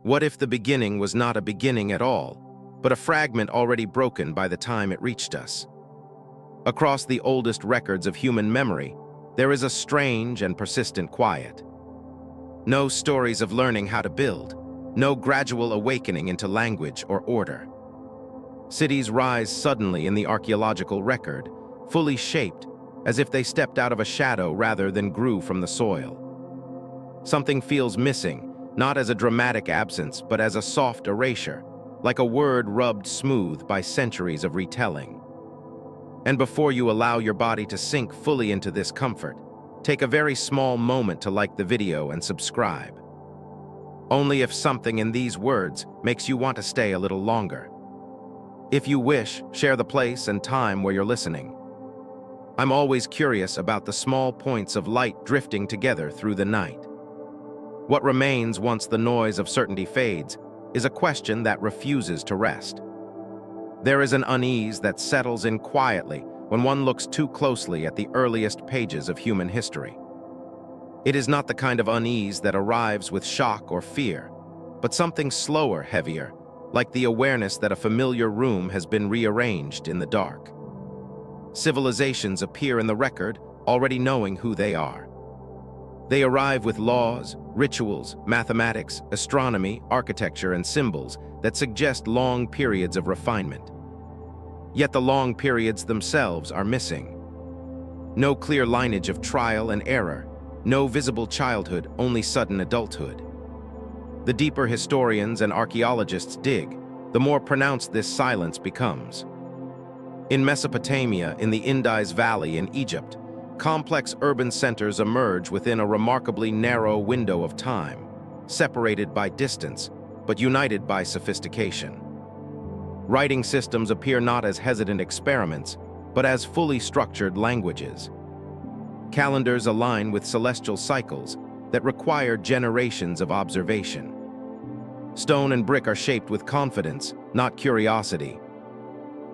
What if the beginning was not a beginning at all, but a fragment already broken by the time it reached us? Across the oldest records of human memory, there is a strange and persistent quiet. No stories of learning how to build, no gradual awakening into language or order. Cities rise suddenly in the archaeological record, fully shaped, as if they stepped out of a shadow rather than grew from the soil. Something feels missing, not as a dramatic absence, but as a soft erasure, like a word rubbed smooth by centuries of retelling. And before you allow your body to sink fully into this comfort, take a very small moment to like the video and subscribe. Only if something in these words makes you want to stay a little longer. If you wish, share the place and time where you're listening. I'm always curious about the small points of light drifting together through the night. What remains once the noise of certainty fades is a question that refuses to rest. There is an unease that settles in quietly when one looks too closely at the earliest pages of human history. It is not the kind of unease that arrives with shock or fear, but something slower, heavier, like the awareness that a familiar room has been rearranged in the dark. Civilizations appear in the record, already knowing who they are. They arrive with laws, rituals, mathematics, astronomy, architecture, and symbols that suggest long periods of refinement. Yet the long periods themselves are missing. No clear lineage of trial and error, no visible childhood, only sudden adulthood. The deeper historians and archaeologists dig, the more pronounced this silence becomes. In Mesopotamia, in the Indus Valley in Egypt, complex urban centers emerge within a remarkably narrow window of time, separated by distance, but united by sophistication. Writing systems appear not as hesitant experiments, but as fully structured languages. Calendars align with celestial cycles that require generations of observation. Stone and brick are shaped with confidence, not curiosity.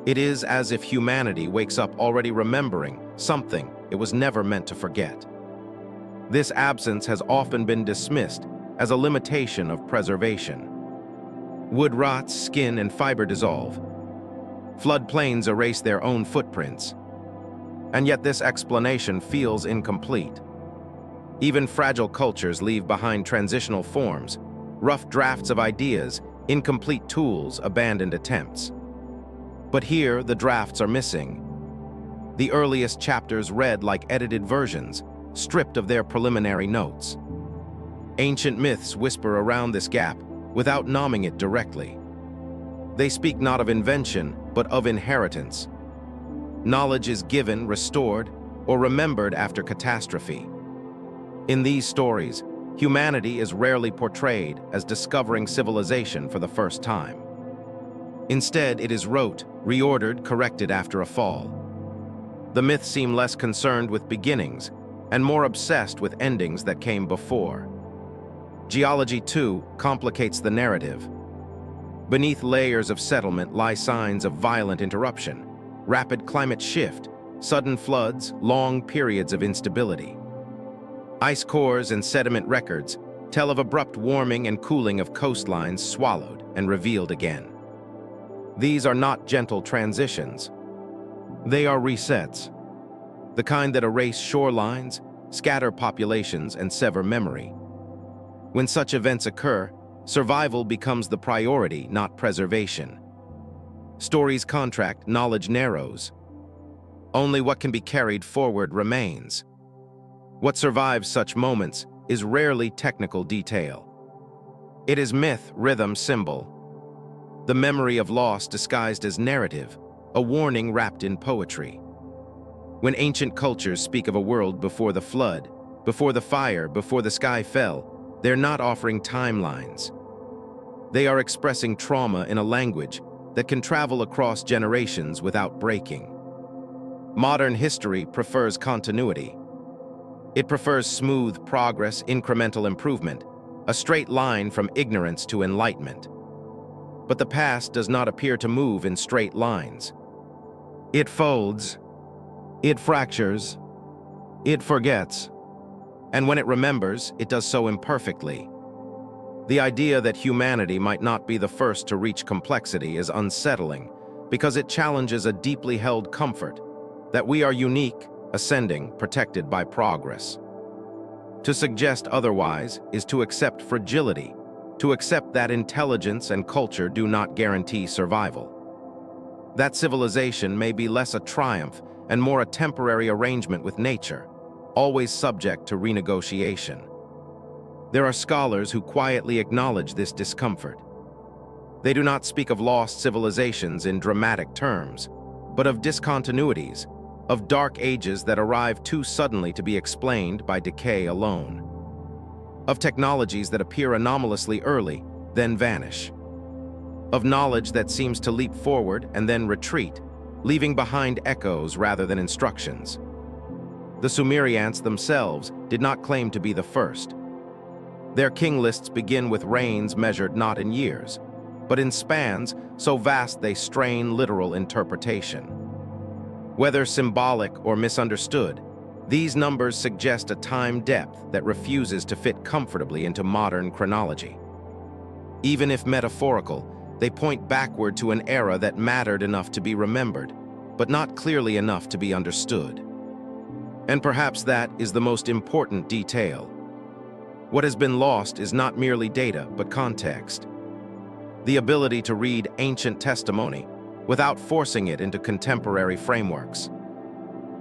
It is as if humanity wakes up already remembering something it was never meant to forget. This absence has often been dismissed as a limitation of preservation. Wood rots, skin and fiber dissolve. Floodplains erase their own footprints. And yet this explanation feels incomplete. Even fragile cultures leave behind transitional forms, rough drafts of ideas, incomplete tools, abandoned attempts. But here, the drafts are missing. The earliest chapters read like edited versions, stripped of their preliminary notes. Ancient myths whisper around this gap without nomming it directly. They speak not of invention, but of inheritance. Knowledge is given, restored, or remembered after catastrophe. In these stories, humanity is rarely portrayed as discovering civilization for the first time. Instead, it is rote, reordered, corrected after a fall. The myths seem less concerned with beginnings and more obsessed with endings that came before. Geology, too, complicates the narrative. Beneath layers of settlement lie signs of violent interruption, rapid climate shift, sudden floods, long periods of instability. Ice cores and sediment records tell of abrupt warming and cooling of coastlines swallowed and revealed again. These are not gentle transitions. They are resets, the kind that erase shorelines, scatter populations, and sever memory. When such events occur, survival becomes the priority, not preservation. Stories contract, knowledge narrows. Only what can be carried forward remains. What survives such moments is rarely technical detail. It is myth, rhythm, symbol. The memory of loss disguised as narrative, a warning wrapped in poetry. When ancient cultures speak of a world before the flood, before the fire, before the sky fell, they're not offering timelines. They are expressing trauma in a language that can travel across generations without breaking. Modern history prefers continuity. It prefers smooth progress, incremental improvement, a straight line from ignorance to enlightenment. But the past does not appear to move in straight lines. It folds, it fractures, it forgets, and when it remembers, it does so imperfectly. The idea that humanity might not be the first to reach complexity is unsettling because it challenges a deeply held comfort that we are unique, ascending, protected by progress. To suggest otherwise is to accept fragility, to accept that intelligence and culture do not guarantee survival. That civilization may be less a triumph and more a temporary arrangement with nature, always subject to renegotiation. There are scholars who quietly acknowledge this discomfort. They do not speak of lost civilizations in dramatic terms, but of discontinuities, of dark ages that arrive too suddenly to be explained by decay alone, of technologies that appear anomalously early, then vanish, of knowledge that seems to leap forward and then retreat, leaving behind echoes rather than instructions. The Sumerians themselves did not claim to be the first. Their king lists begin with reigns measured not in years, but in spans so vast they strain literal interpretation. Whether symbolic or misunderstood, these numbers suggest a time depth that refuses to fit comfortably into modern chronology. Even if metaphorical, they point backward to an era that mattered enough to be remembered, but not clearly enough to be understood. And perhaps that is the most important detail. What has been lost is not merely data, but context. The ability to read ancient testimony without forcing it into contemporary frameworks.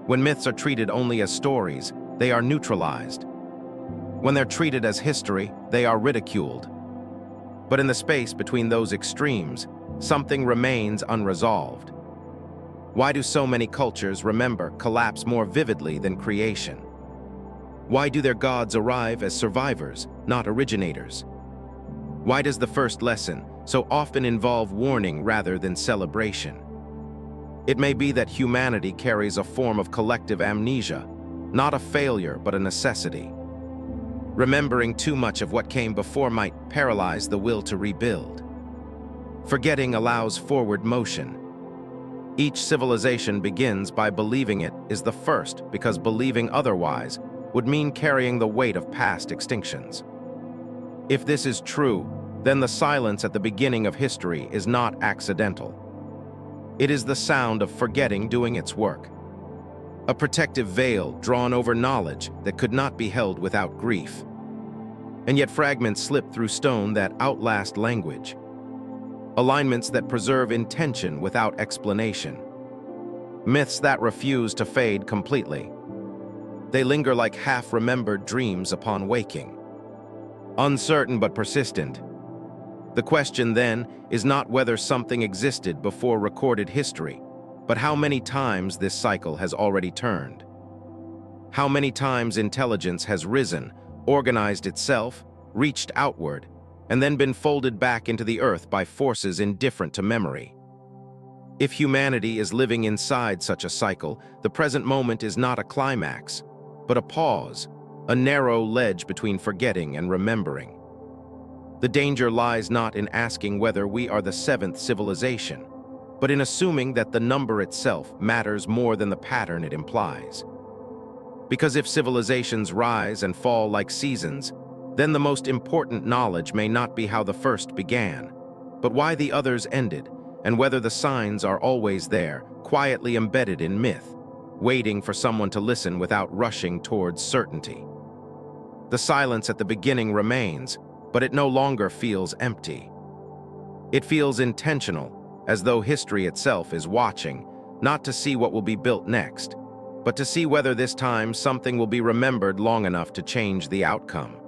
When myths are treated only as stories, they are neutralized. When they're treated as history, they are ridiculed. But in the space between those extremes, something remains unresolved. Why do so many cultures remember collapse more vividly than creation? Why do their gods arrive as survivors, not originators? Why does the first lesson so often involve warning rather than celebration? It may be that humanity carries a form of collective amnesia, not a failure but a necessity. Remembering too much of what came before might paralyze the will to rebuild. Forgetting allows forward motion. Each civilization begins by believing it is the first because believing otherwise would mean carrying the weight of past extinctions. If this is true, then the silence at the beginning of history is not accidental. It is the sound of forgetting doing its work. A protective veil drawn over knowledge that could not be held without grief. And yet fragments slip through stone that outlast language. Alignments that preserve intention without explanation. Myths that refuse to fade completely. They linger like half-remembered dreams upon waking. Uncertain but persistent. The question then is not whether something existed before recorded history, but how many times this cycle has already turned. How many times intelligence has risen, organized itself, reached outward, and then been folded back into the earth by forces indifferent to memory. If humanity is living inside such a cycle, the present moment is not a climax, but a pause, a narrow ledge between forgetting and remembering. The danger lies not in asking whether we are the seventh civilization, but in assuming that the number itself matters more than the pattern it implies. Because if civilizations rise and fall like seasons, then the most important knowledge may not be how the first began, but why the others ended, and whether the signs are always there, quietly embedded in myth, waiting for someone to listen without rushing towards certainty. The silence at the beginning remains, but it no longer feels empty. It feels intentional, as though history itself is watching, not to see what will be built next, but to see whether this time something will be remembered long enough to change the outcome.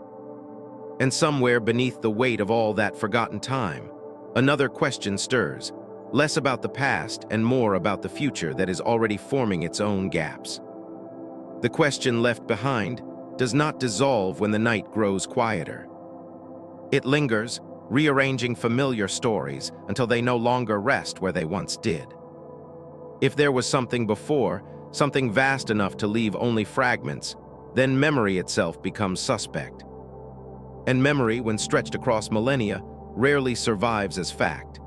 And somewhere beneath the weight of all that forgotten time, another question stirs, less about the past and more about the future that is already forming its own gaps. The question left behind does not dissolve when the night grows quieter. It lingers, rearranging familiar stories until they no longer rest where they once did. If there was something before, something vast enough to leave only fragments, then memory itself becomes suspect. And memory, when stretched across millennia, rarely survives as fact.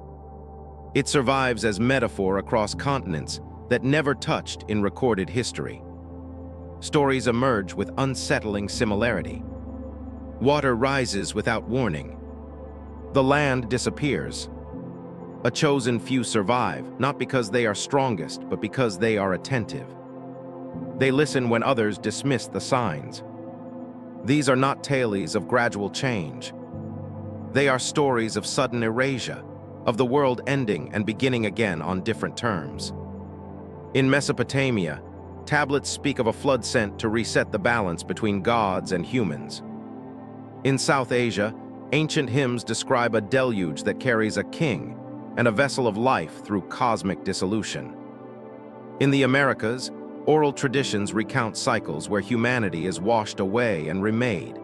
It survives as metaphor across continents that never touched in recorded history. Stories emerge with unsettling similarity. Water rises without warning, The land disappears. A chosen few survive, not because they are strongest, but because they are attentive. They listen when others dismiss the signs. These are not tales of gradual change. They are stories of sudden erasure, of the world ending and beginning again on different terms. In Mesopotamia, tablets speak of a flood sent to reset the balance between gods and humans. In South Asia, ancient hymns describe a deluge that carries a king and a vessel of life through cosmic dissolution. In the Americas, oral traditions recount cycles where humanity is washed away and remade,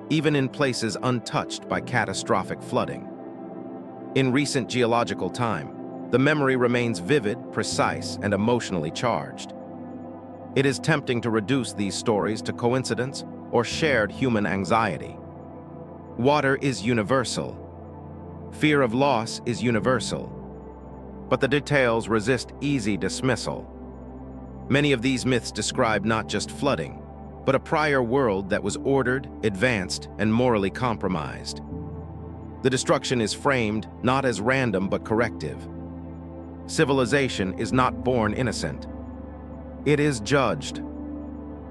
even in places untouched by catastrophic flooding. In recent geological time, the memory remains vivid, precise, and emotionally charged. It is tempting to reduce these stories to coincidence or shared human anxiety. Water is universal. Fear of loss is universal. But the details resist easy dismissal. Many of these myths describe not just flooding, but a prior world that was ordered, advanced, and morally compromised. The destruction is framed not as random but corrective. Civilization is not born innocent. It is judged.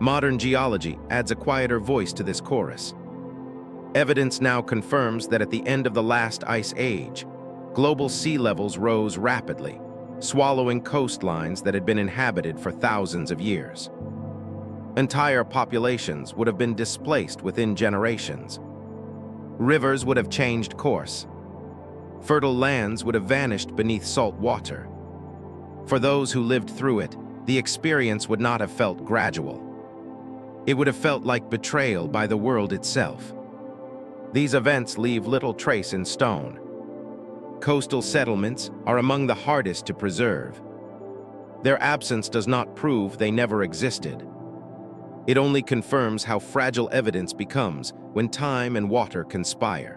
Modern geology adds a quieter voice to this chorus. Evidence now confirms that at the end of the last ice age, global sea levels rose rapidly, swallowing coastlines that had been inhabited for thousands of years. Entire populations would have been displaced within generations. Rivers would have changed course. Fertile lands would have vanished beneath salt water. For those who lived through it, the experience would not have felt gradual. It would have felt like betrayal by the world itself. These events leave little trace in stone. Coastal settlements are among the hardest to preserve. Their absence does not prove they never existed. It only confirms how fragile evidence becomes when time and water conspire.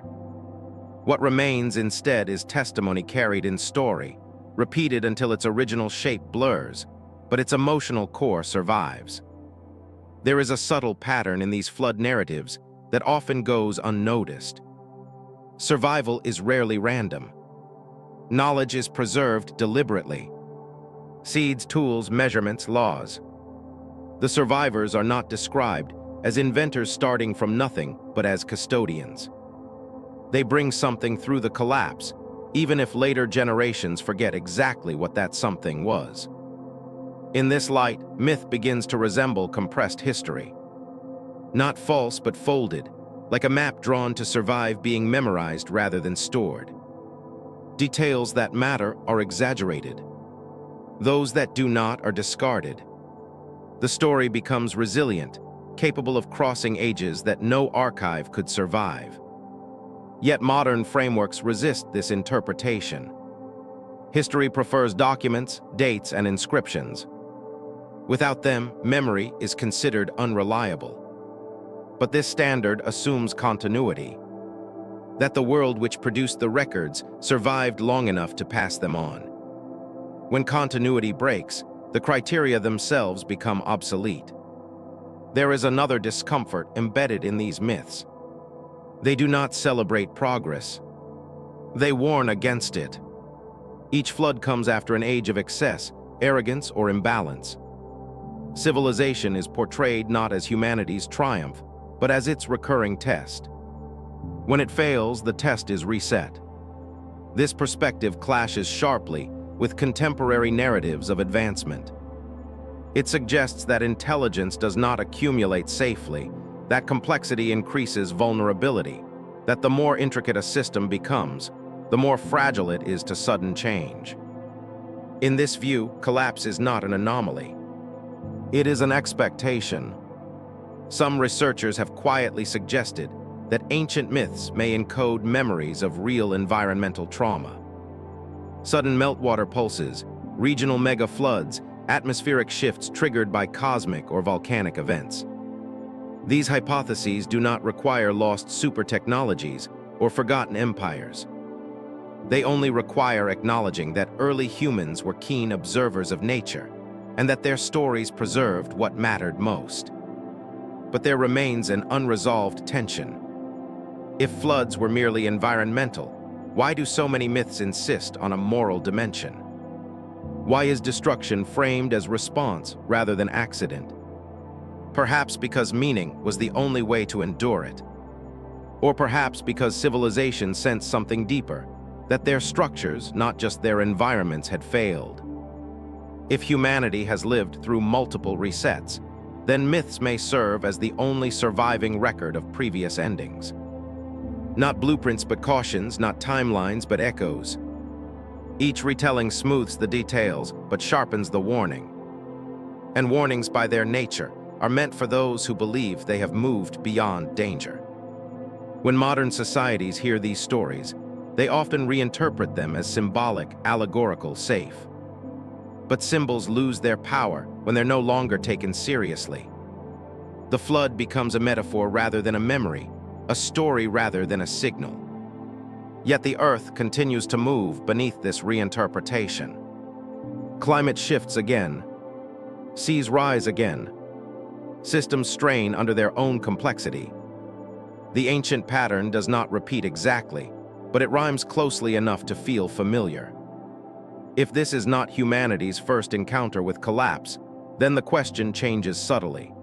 What remains instead is testimony carried in story, repeated until its original shape blurs, but its emotional core survives. There is a subtle pattern in these flood narratives that often goes unnoticed. Survival is rarely random. Knowledge is preserved deliberately. Seeds, tools, measurements, laws. The survivors are not described as inventors starting from nothing, but as custodians. They bring something through the collapse, even if later generations forget exactly what that something was. In this light, myth begins to resemble compressed history. Not false, but folded, like a map drawn to survive being memorized rather than stored. Details that matter are exaggerated. Those that do not are discarded. The story becomes resilient, capable of crossing ages that no archive could survive. Yet modern frameworks resist this interpretation. History prefers documents, dates, and inscriptions. Without them, memory is considered unreliable. But this standard assumes continuity, that the world which produced the records survived long enough to pass them on. When continuity breaks, the criteria themselves become obsolete. There is another discomfort embedded in these myths. They do not celebrate progress. They warn against it. Each flood comes after an age of excess, arrogance, or imbalance. Civilization is portrayed not as humanity's triumph, but as its recurring test. When it fails, the test is reset. This perspective clashes sharply with contemporary narratives of advancement. It suggests that intelligence does not accumulate safely, that complexity increases vulnerability, that the more intricate a system becomes, the more fragile it is to sudden change. In this view, collapse is not an anomaly. It is an expectation. Some researchers have quietly suggested that ancient myths may encode memories of real environmental trauma. Sudden meltwater pulses, regional mega-floods, atmospheric shifts triggered by cosmic or volcanic events. These hypotheses do not require lost super technologies or forgotten empires. They only require acknowledging that early humans were keen observers of nature, and that their stories preserved what mattered most. But there remains an unresolved tension. If floods were merely environmental, Why do so many myths insist on a moral dimension? Why is destruction framed as response rather than accident? Perhaps because meaning was the only way to endure it. Or perhaps because civilization sensed something deeper, that their structures, not just their environments, had failed. If humanity has lived through multiple resets, then myths may serve as the only surviving record of previous endings. Not blueprints but cautions, not timelines but echoes. Each retelling smooths the details but sharpens the warning. And warnings, by their nature, are meant for those who believe they have moved beyond danger. When modern societies hear these stories, they often reinterpret them as symbolic, allegorical, safe. But symbols lose their power when they're no longer taken seriously. The flood becomes a metaphor rather than a memory, a story rather than a signal. Yet the Earth continues to move beneath this reinterpretation. Climate shifts again. Seas rise again. Systems strain under their own complexity. The ancient pattern does not repeat exactly, but it rhymes closely enough to feel familiar. If this is not humanity's first encounter with collapse, then the question changes subtly.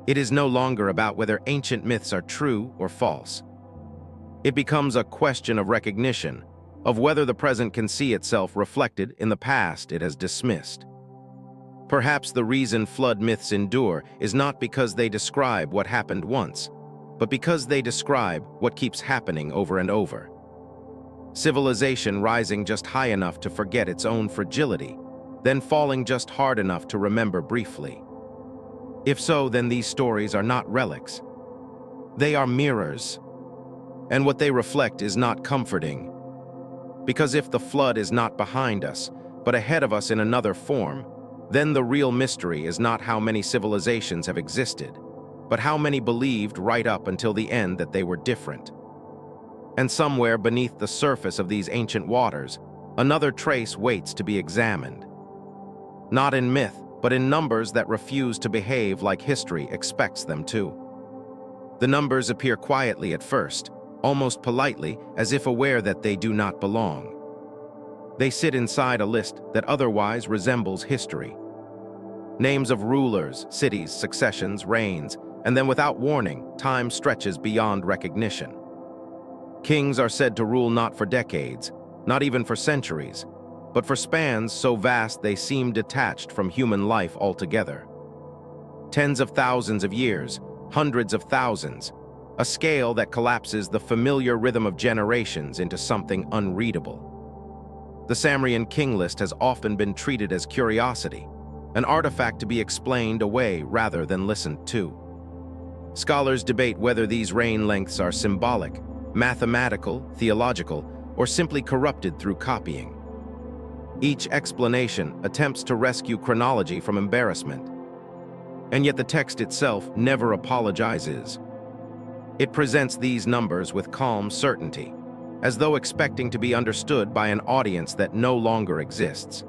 It is no longer about whether ancient myths are true or false. It becomes a question of recognition, of whether the present can see itself reflected in the past it has dismissed. Perhaps the reason flood myths endure is not because they describe what happened once, but because they describe what keeps happening over and over. Civilization rising just high enough to forget its own fragility, then falling just hard enough to remember briefly. If so, then these stories are not relics. They are mirrors. And what they reflect is not comforting. Because if the flood is not behind us, but ahead of us in another form, then the real mystery is not how many civilizations have existed, but how many believed right up until the end that they were different. And somewhere beneath the surface of these ancient waters, another trace waits to be examined. Not in myth, but in numbers that refuse to behave like history expects them to. The numbers appear quietly at first, almost politely, as if aware that they do not belong. They sit inside a list that otherwise resembles history. Names of rulers, cities, successions, reigns, and then without warning, time stretches beyond recognition. Kings are said to rule not for decades, not even for centuries, but for spans so vast they seem detached from human life altogether. Tens of thousands of years, hundreds of thousands, a scale that collapses the familiar rhythm of generations into something unreadable. The Sumerian king list has often been treated as curiosity, an artifact to be explained away rather than listened to. Scholars debate whether these reign lengths are symbolic, mathematical, theological, or simply corrupted through copying. Each explanation attempts to rescue chronology from embarrassment. And yet the text itself never apologizes. It presents these numbers with calm certainty, as though expecting to be understood by an audience that no longer exists.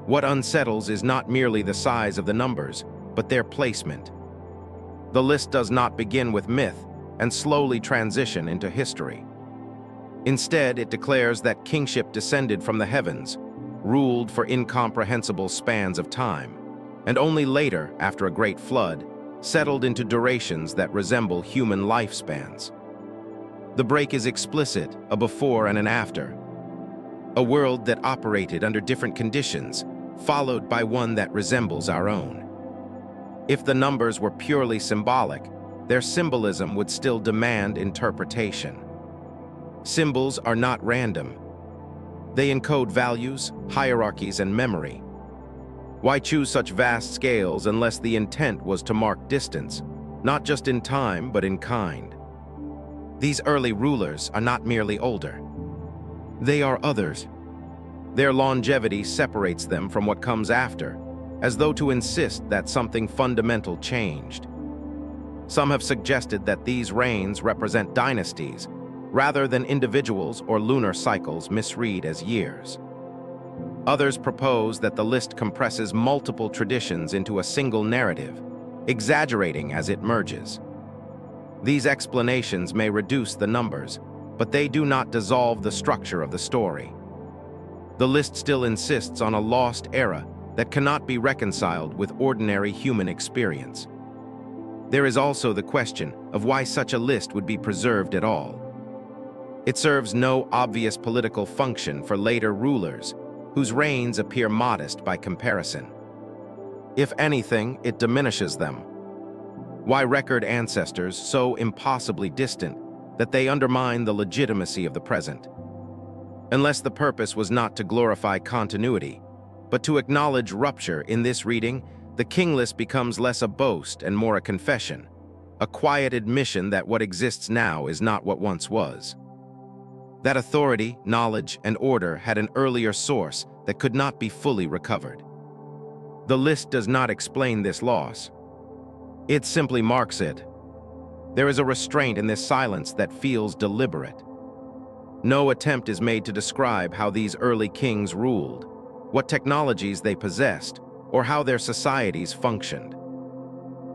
What unsettles is not merely the size of the numbers, but their placement. The list does not begin with myth and slowly transition into history. Instead, it declares that kingship descended from the heavens, ruled for incomprehensible spans of time, and only later, after a great flood, settled into durations that resemble human lifespans. The break is explicit, a before and an after. A world that operated under different conditions, followed by one that resembles our own. If the numbers were purely symbolic, their symbolism would still demand interpretation. Symbols are not random. They encode values, hierarchies, and memory. Why choose such vast scales unless the intent was to mark distance, not just in time, but in kind? These early rulers are not merely older. They are others. Their longevity separates them from what comes after, as though to insist that something fundamental changed. Some have suggested that these reigns represent dynasties, rather than individuals or lunar cycles misread as years. Others propose that the list compresses multiple traditions into a single narrative, exaggerating as it merges. These explanations may reduce the numbers, but they do not dissolve the structure of the story. The list still insists on a lost era that cannot be reconciled with ordinary human experience. There is also the question of why such a list would be preserved at all. It serves no obvious political function for later rulers, whose reigns appear modest by comparison. If anything, it diminishes them. Why record ancestors so impossibly distant that they undermine the legitimacy of the present? Unless the purpose was not to glorify continuity, but to acknowledge rupture in this reading, the king list becomes less a boast and more a confession, a quiet admission that what exists now is not what once was. That authority, knowledge, and order had an earlier source that could not be fully recovered. The list does not explain this loss. It simply marks it. There is a restraint in this silence that feels deliberate. No attempt is made to describe how these early kings ruled, what technologies they possessed, or how their societies functioned.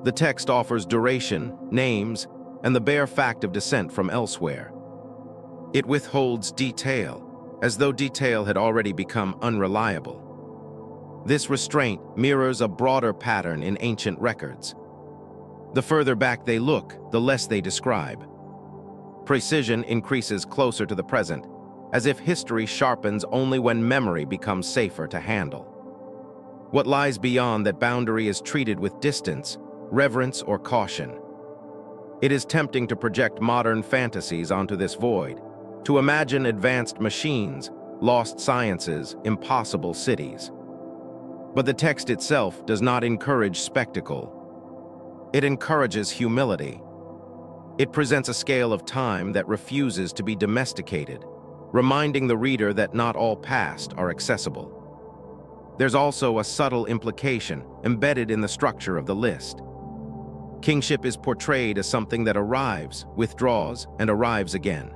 The text offers duration, names, and the bare fact of descent from elsewhere. It withholds detail, as though detail had already become unreliable. This restraint mirrors a broader pattern in ancient records. The further back they look, the less they describe. Precision increases closer to the present, as if history sharpens only when memory becomes safer to handle. What lies beyond that boundary is treated with distance, reverence, or caution. It is tempting to project modern fantasies onto this void, to imagine advanced machines, lost sciences, impossible cities. But the text itself does not encourage spectacle. It encourages humility. It presents a scale of time that refuses to be domesticated, reminding the reader that not all past are accessible. There's also a subtle implication embedded in the structure of the list. Kingship is portrayed as something that arrives, withdraws, and arrives again.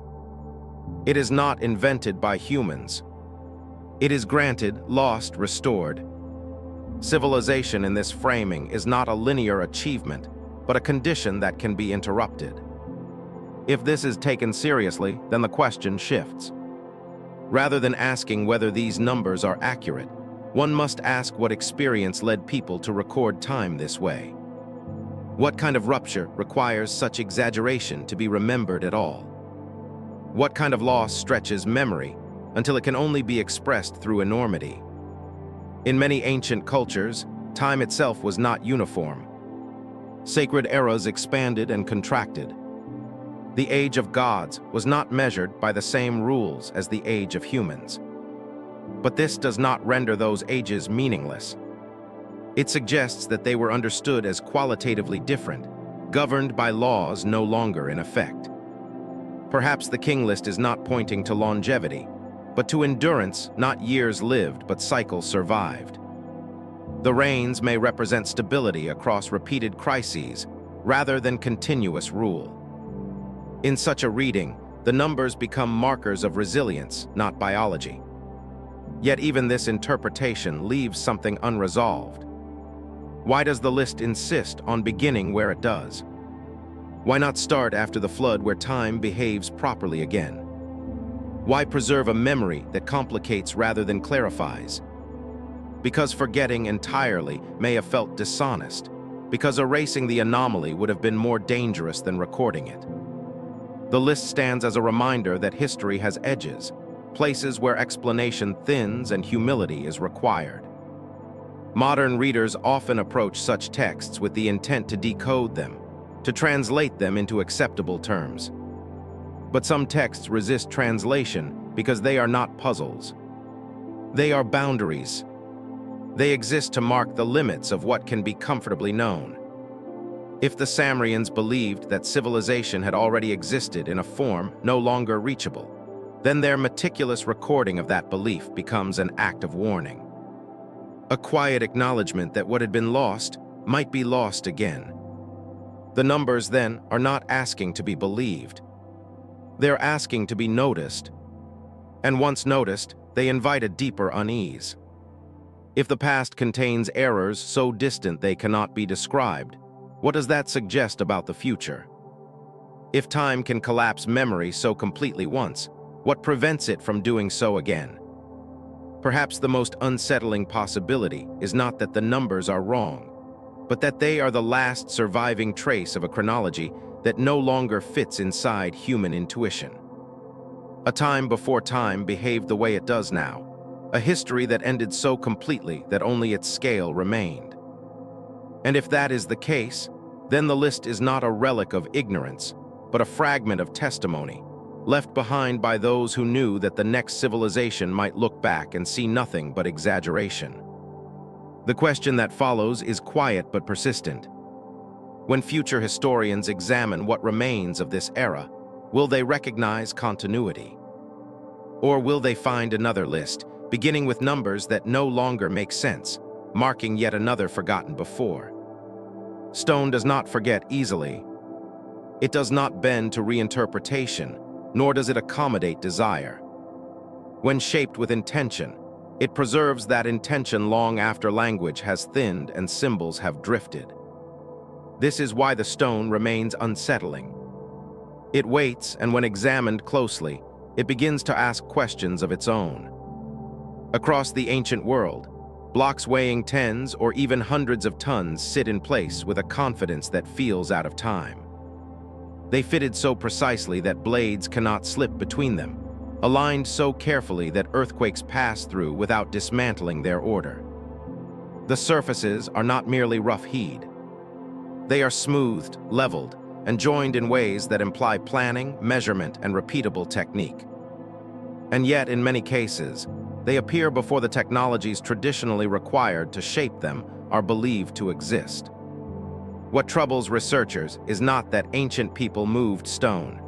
It is not invented by humans. It is granted, lost, restored. Civilization in this framing is not a linear achievement, but a condition that can be interrupted. If this is taken seriously, then the question shifts. Rather than asking whether these numbers are accurate, one must ask what experience led people to record time this way. What kind of rupture requires such exaggeration to be remembered at all? What kind of loss stretches memory until it can only be expressed through enormity? In many ancient cultures, time itself was not uniform. Sacred eras expanded and contracted. The age of gods was not measured by the same rules as the age of humans. But this does not render those ages meaningless. It suggests that they were understood as qualitatively different, governed by laws no longer in effect. Perhaps the king list is not pointing to longevity, but to endurance, not years lived, but cycles survived. The reigns may represent stability across repeated crises, rather than continuous rule. In such a reading, the numbers become markers of resilience, not biology. Yet even this interpretation leaves something unresolved. Why does the list insist on beginning where it does? Why not start after the flood where time behaves properly again? Why preserve a memory that complicates rather than clarifies? Because forgetting entirely may have felt dishonest, because erasing the anomaly would have been more dangerous than recording it. The list stands as a reminder that history has edges, places where explanation thins and humility is required. Modern readers often approach such texts with the intent to decode them, to translate them into acceptable terms. But some texts resist translation because they are not puzzles. They are boundaries. They exist to mark the limits of what can be comfortably known. If the Sumerians believed that civilization had already existed in a form no longer reachable, then their meticulous recording of that belief becomes an act of warning. A quiet acknowledgement that what had been lost might be lost again. The numbers, then, are not asking to be believed. They're asking to be noticed. And once noticed, they invite a deeper unease. If the past contains errors so distant they cannot be described, what does that suggest about the future? If time can collapse memory so completely once, what prevents it from doing so again? Perhaps the most unsettling possibility is not that the numbers are wrong, but that they are the last surviving trace of a chronology that no longer fits inside human intuition. A time before time behaved the way it does now, a history that ended so completely that only its scale remained. And if that is the case, then the list is not a relic of ignorance, but a fragment of testimony, left behind by those who knew that the next civilization might look back and see nothing but exaggeration. The question that follows is quiet but persistent. When future historians examine what remains of this era, will they recognize continuity? Or will they find another list, beginning with numbers that no longer make sense, marking yet another forgotten before? Stone does not forget easily. It does not bend to reinterpretation, nor does it accommodate desire. When shaped with intention, it preserves that intention long after language has thinned and symbols have drifted. This is why the stone remains unsettling. It waits, and when examined closely, it begins to ask questions of its own. Across the ancient world, blocks weighing tens or even hundreds of tons sit in place with a confidence that feels out of time. They fitted so precisely that blades cannot slip between them, aligned so carefully that earthquakes pass through without dismantling their order. The surfaces are not merely rough-hewed. They are smoothed, leveled, and joined in ways that imply planning, measurement, and repeatable technique. And yet, in many cases, they appear before the technologies traditionally required to shape them are believed to exist. What troubles researchers is not that ancient people moved stone.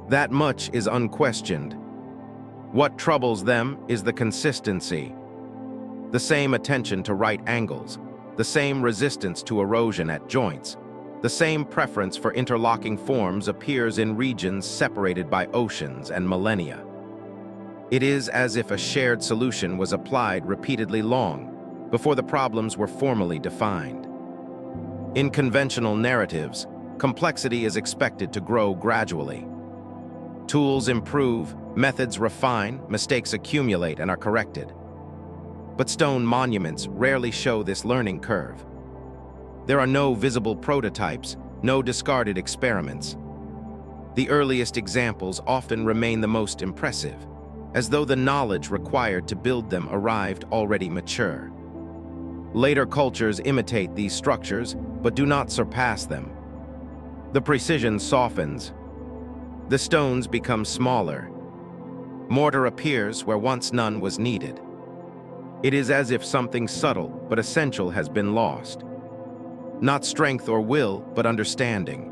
That much is unquestioned. What troubles them is the consistency. The same attention to right angles, the same resistance to erosion at joints, the same preference for interlocking forms appears in regions separated by oceans and millennia. It is as if a shared solution was applied repeatedly long before the problems were formally defined. In conventional narratives, complexity is expected to grow gradually. Tools improve, methods refine, mistakes accumulate and are corrected. But stone monuments rarely show this learning curve. There are no visible prototypes, no discarded experiments. The earliest examples often remain the most impressive, as though the knowledge required to build them arrived already mature. Later cultures imitate these structures, but do not surpass them. The precision softens. The stones become smaller. Mortar appears where once none was needed. It is as if something subtle but essential has been lost. Not strength or will, but understanding.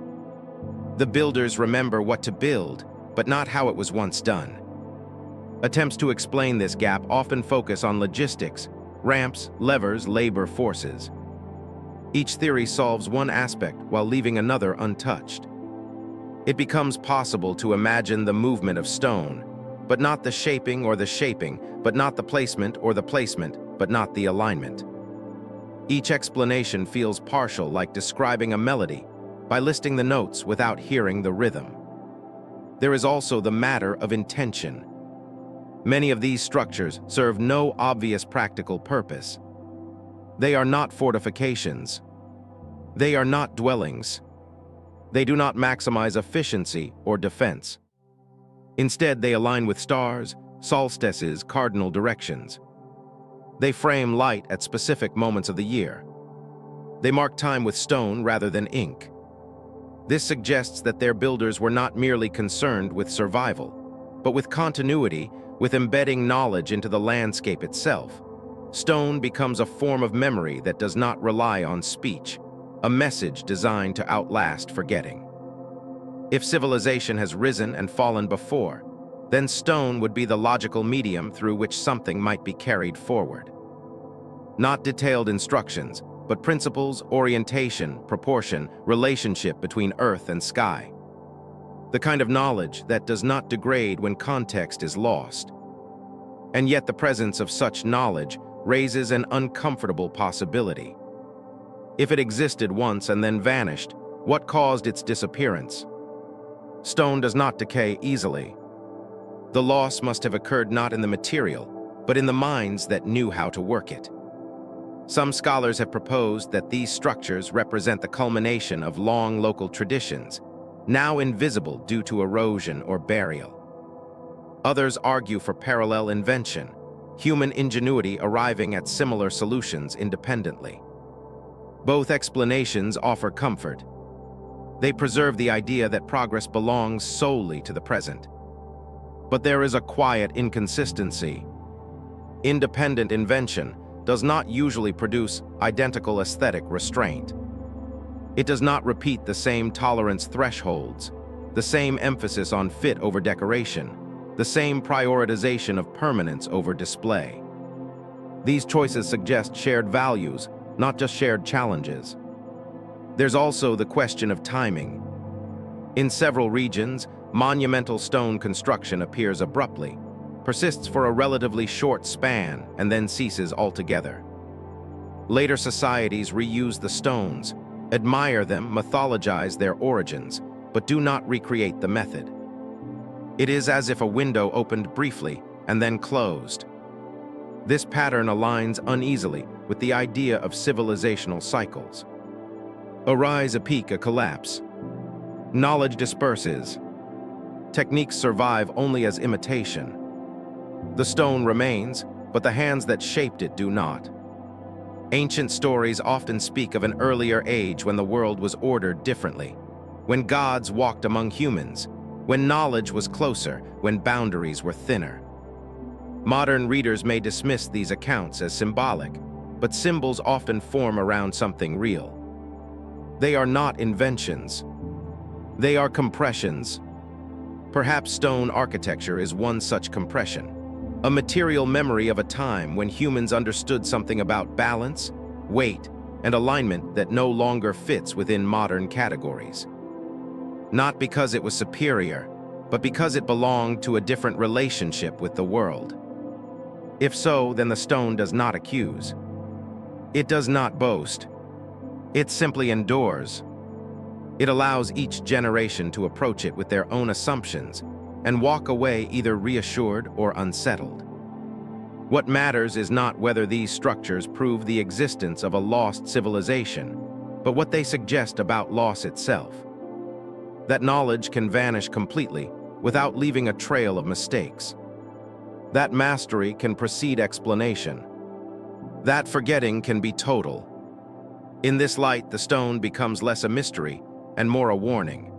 The builders remember what to build, but not how it was once done. Attempts to explain this gap often focus on logistics, ramps, levers, labor forces. Each theory solves one aspect while leaving another untouched. It becomes possible to imagine the movement of stone, but not the shaping or the shaping, but not the placement or the placement, but not the alignment. Each explanation feels partial, like describing a melody by listing the notes without hearing the rhythm. There is also the matter of intention. Many of these structures serve no obvious practical purpose. They are not fortifications. They are not dwellings. They do not maximize efficiency or defense. Instead, they align with stars, solstices, cardinal directions. They frame light at specific moments of the year. They mark time with stone rather than ink. This suggests that their builders were not merely concerned with survival, but with continuity, with embedding knowledge into the landscape itself. Stone becomes a form of memory that does not rely on speech, a message designed to outlast forgetting. If civilization has risen and fallen before, then stone would be the logical medium through which something might be carried forward. Not detailed instructions, but principles, orientation, proportion, relationship between earth and sky. The kind of knowledge that does not degrade when context is lost. And yet the presence of such knowledge raises an uncomfortable possibility. If it existed once and then vanished, what caused its disappearance? Stone does not decay easily. The loss must have occurred not in the material, but in the minds that knew how to work it. Some scholars have proposed that these structures represent the culmination of long local traditions, now invisible due to erosion or burial. Others argue for parallel invention, human ingenuity arriving at similar solutions independently. Both explanations offer comfort. They preserve the idea that progress belongs solely to the present. But there is a quiet inconsistency. Independent invention does not usually produce identical aesthetic restraint. It does not repeat the same tolerance thresholds, the same emphasis on fit over decoration, the same prioritization of permanence over display. These choices suggest shared values, not just shared challenges. There's also the question of timing. In several regions, monumental stone construction appears abruptly, persists for a relatively short span, and then ceases altogether. Later societies reuse the stones, admire them, mythologize their origins, but do not recreate the method. It is as if a window opened briefly and then closed. This pattern aligns uneasily with the idea of civilizational cycles. A rise, a peak, a collapse. Knowledge disperses. Techniques survive only as imitation. The stone remains, but the hands that shaped it do not. Ancient stories often speak of an earlier age when the world was ordered differently, when gods walked among humans, when knowledge was closer, when boundaries were thinner. Modern readers may dismiss these accounts as symbolic, but symbols often form around something real. They are not inventions. They are compressions. Perhaps stone architecture is one such compression, a material memory of a time when humans understood something about balance, weight, and alignment that no longer fits within modern categories. Not because it was superior, but because it belonged to a different relationship with the world. If so, then the stone does not accuse. It does not boast. It simply endures. It allows each generation to approach it with their own assumptions and walk away either reassured or unsettled. What matters is not whether these structures prove the existence of a lost civilization, but what they suggest about loss itself. That knowledge can vanish completely without leaving a trail of mistakes. That mastery can precede explanation. That forgetting can be total. In this light, the stone becomes less a mystery and more a warning.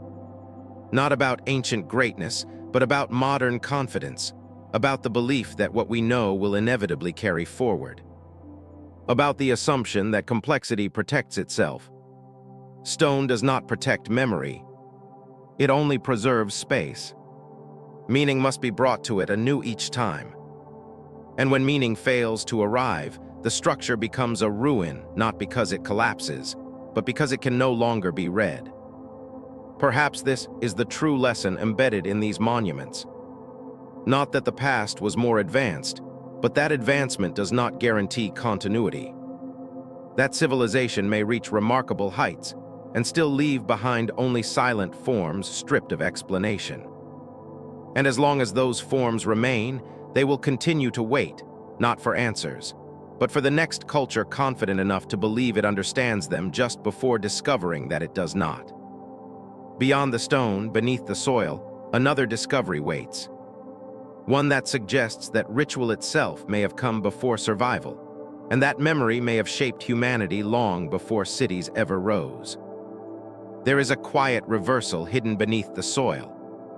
Not about ancient greatness, but about modern confidence, about the belief that what we know will inevitably carry forward. About the assumption that complexity protects itself. Stone does not protect memory. It only preserves space. Meaning must be brought to it anew each time. And when meaning fails to arrive, the structure becomes a ruin, not because it collapses, but because it can no longer be read. Perhaps this is the true lesson embedded in these monuments. Not that the past was more advanced, but that advancement does not guarantee continuity. That civilization may reach remarkable heights and still leave behind only silent forms stripped of explanation. And as long as those forms remain, they will continue to wait, not for answers, but for the next culture confident enough to believe it understands them just before discovering that it does not. Beyond the stone, beneath the soil, another discovery waits. One that suggests that ritual itself may have come before survival, and that memory may have shaped humanity long before cities ever rose. There is a quiet reversal hidden beneath the soil,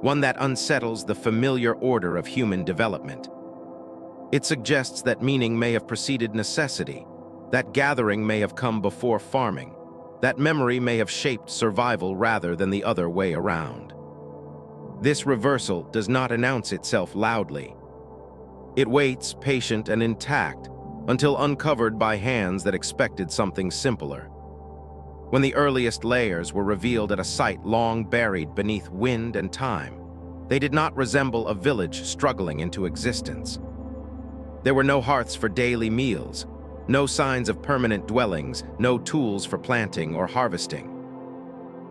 one that unsettles the familiar order of human development. It suggests that meaning may have preceded necessity, that gathering may have come before farming, that memory may have shaped survival rather than the other way around. This reversal does not announce itself loudly. It waits, patient and intact, until uncovered by hands that expected something simpler. When the earliest layers were revealed at a site long buried beneath wind and time, they did not resemble a village struggling into existence. There were no hearths for daily meals, no signs of permanent dwellings, no tools for planting or harvesting.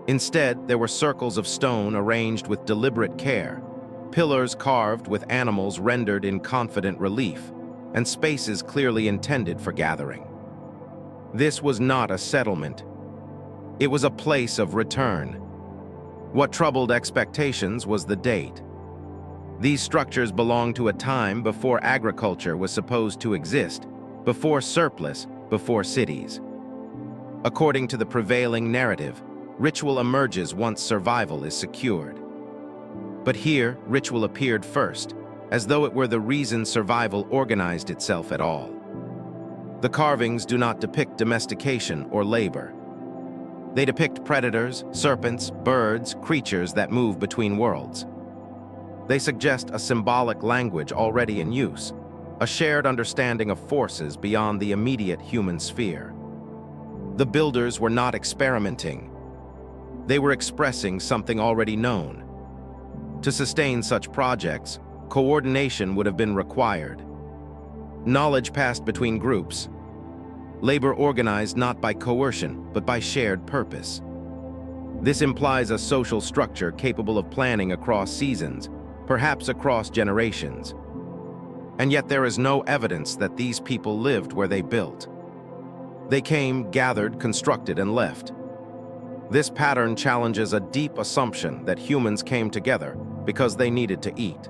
Instead, there were circles of stone arranged with deliberate care, pillars carved with animals rendered in confident relief, and spaces clearly intended for gathering. This was not a settlement. It was a place of return. What troubled expectations was the date. These structures belonged to a time before agriculture was supposed to exist, before surplus, before cities. According to the prevailing narrative, ritual emerges once survival is secured. But here, ritual appeared first, as though it were the reason survival organized itself at all. The carvings do not depict domestication or labor. They depict predators, serpents, birds, creatures that move between worlds. They suggest a symbolic language already in use, a shared understanding of forces beyond the immediate human sphere. The builders were not experimenting. They were expressing something already known. To sustain such projects, coordination would have been required. Knowledge passed between groups. Labor organized not by coercion, but by shared purpose. This implies a social structure capable of planning across seasons, perhaps across generations. And yet there is no evidence that these people lived where they built. They came, gathered, constructed, and left. This pattern challenges a deep assumption that humans came together because they needed to eat.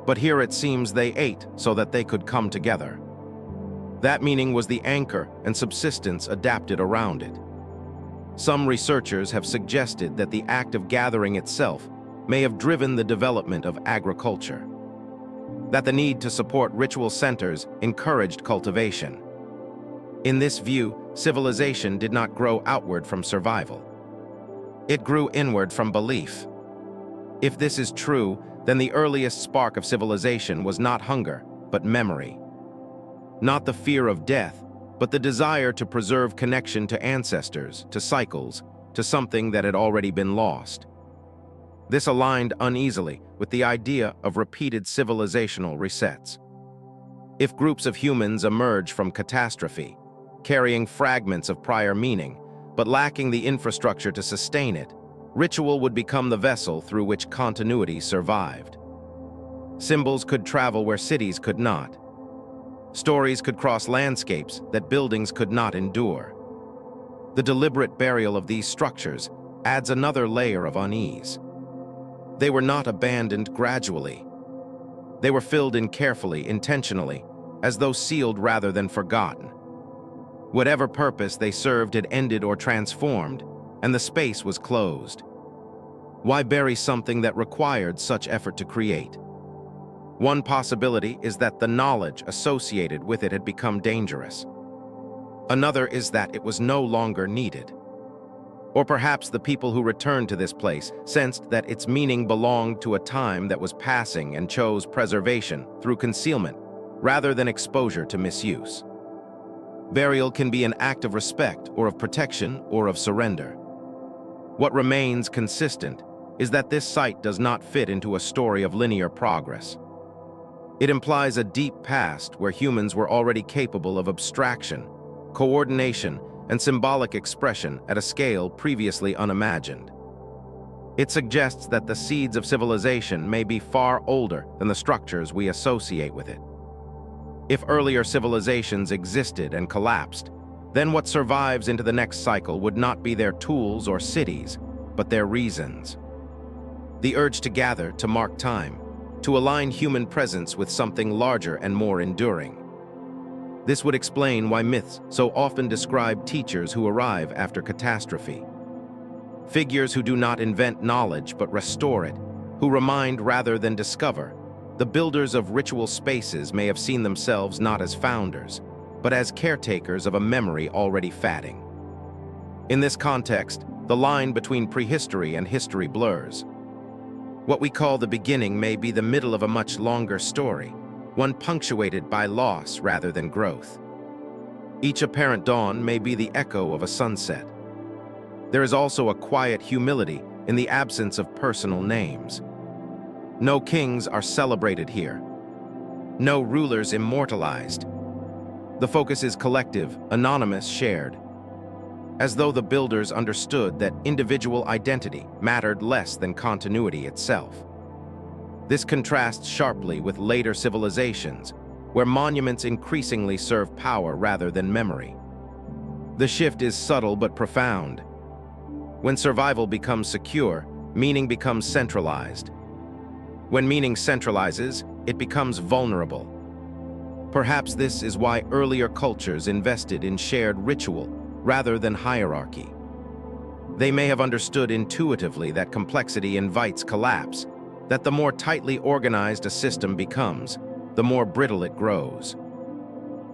But here it seems they ate so that they could come together. That meaning was the anchor and subsistence adapted around it. Some researchers have suggested that the act of gathering itself may have driven the development of agriculture, that the need to support ritual centers encouraged cultivation. In this view, civilization did not grow outward from survival. It grew inward from belief. If this is true, then the earliest spark of civilization was not hunger, but memory. Not the fear of death, but the desire to preserve connection to ancestors, to cycles, to something that had already been lost. This aligned uneasily with the idea of repeated civilizational resets. If groups of humans emerge from catastrophe, carrying fragments of prior meaning, but lacking the infrastructure to sustain it, ritual would become the vessel through which continuity survived. Symbols could travel where cities could not. Stories could cross landscapes that buildings could not endure. The deliberate burial of these structures adds another layer of unease. They were not abandoned gradually. They were filled in carefully, intentionally, as though sealed rather than forgotten. Whatever purpose they served had ended or transformed, and the space was closed. Why bury something that required such effort to create? One possibility is that the knowledge associated with it had become dangerous. Another is that it was no longer needed. Or perhaps the people who returned to this place sensed that its meaning belonged to a time that was passing and chose preservation through concealment rather than exposure to misuse. Burial can be an act of respect or of protection or of surrender. What remains consistent is that this site does not fit into a story of linear progress. It implies a deep past where humans were already capable of abstraction, coordination, and symbolic expression at a scale previously unimagined. It suggests that the seeds of civilization may be far older than the structures we associate with it. If earlier civilizations existed and collapsed, then what survives into the next cycle would not be their tools or cities, but their reasons. The urge to gather, to mark time, to align human presence with something larger and more enduring. This would explain why myths so often describe teachers who arrive after catastrophe. Figures who do not invent knowledge but restore it, who remind rather than discover. The builders of ritual spaces may have seen themselves not as founders, but as caretakers of a memory already fatting. In this context, the line between prehistory and history blurs. What we call the beginning may be the middle of a much longer story, one punctuated by loss rather than growth. Each apparent dawn may be the echo of a sunset. There is also a quiet humility in the absence of personal names. No kings are celebrated here. No rulers immortalized. The focus is collective, anonymous, shared. as though the builders understood that individual identity mattered less than continuity itself. This contrasts sharply with later civilizations, where monuments increasingly serve power rather than memory. The shift is subtle but profound. When survival becomes secure, meaning becomes centralized. When meaning centralizes, it becomes vulnerable. Perhaps this is why earlier cultures invested in shared ritual rather than hierarchy. They may have understood intuitively that complexity invites collapse, that the more tightly organized a system becomes, the more brittle it grows.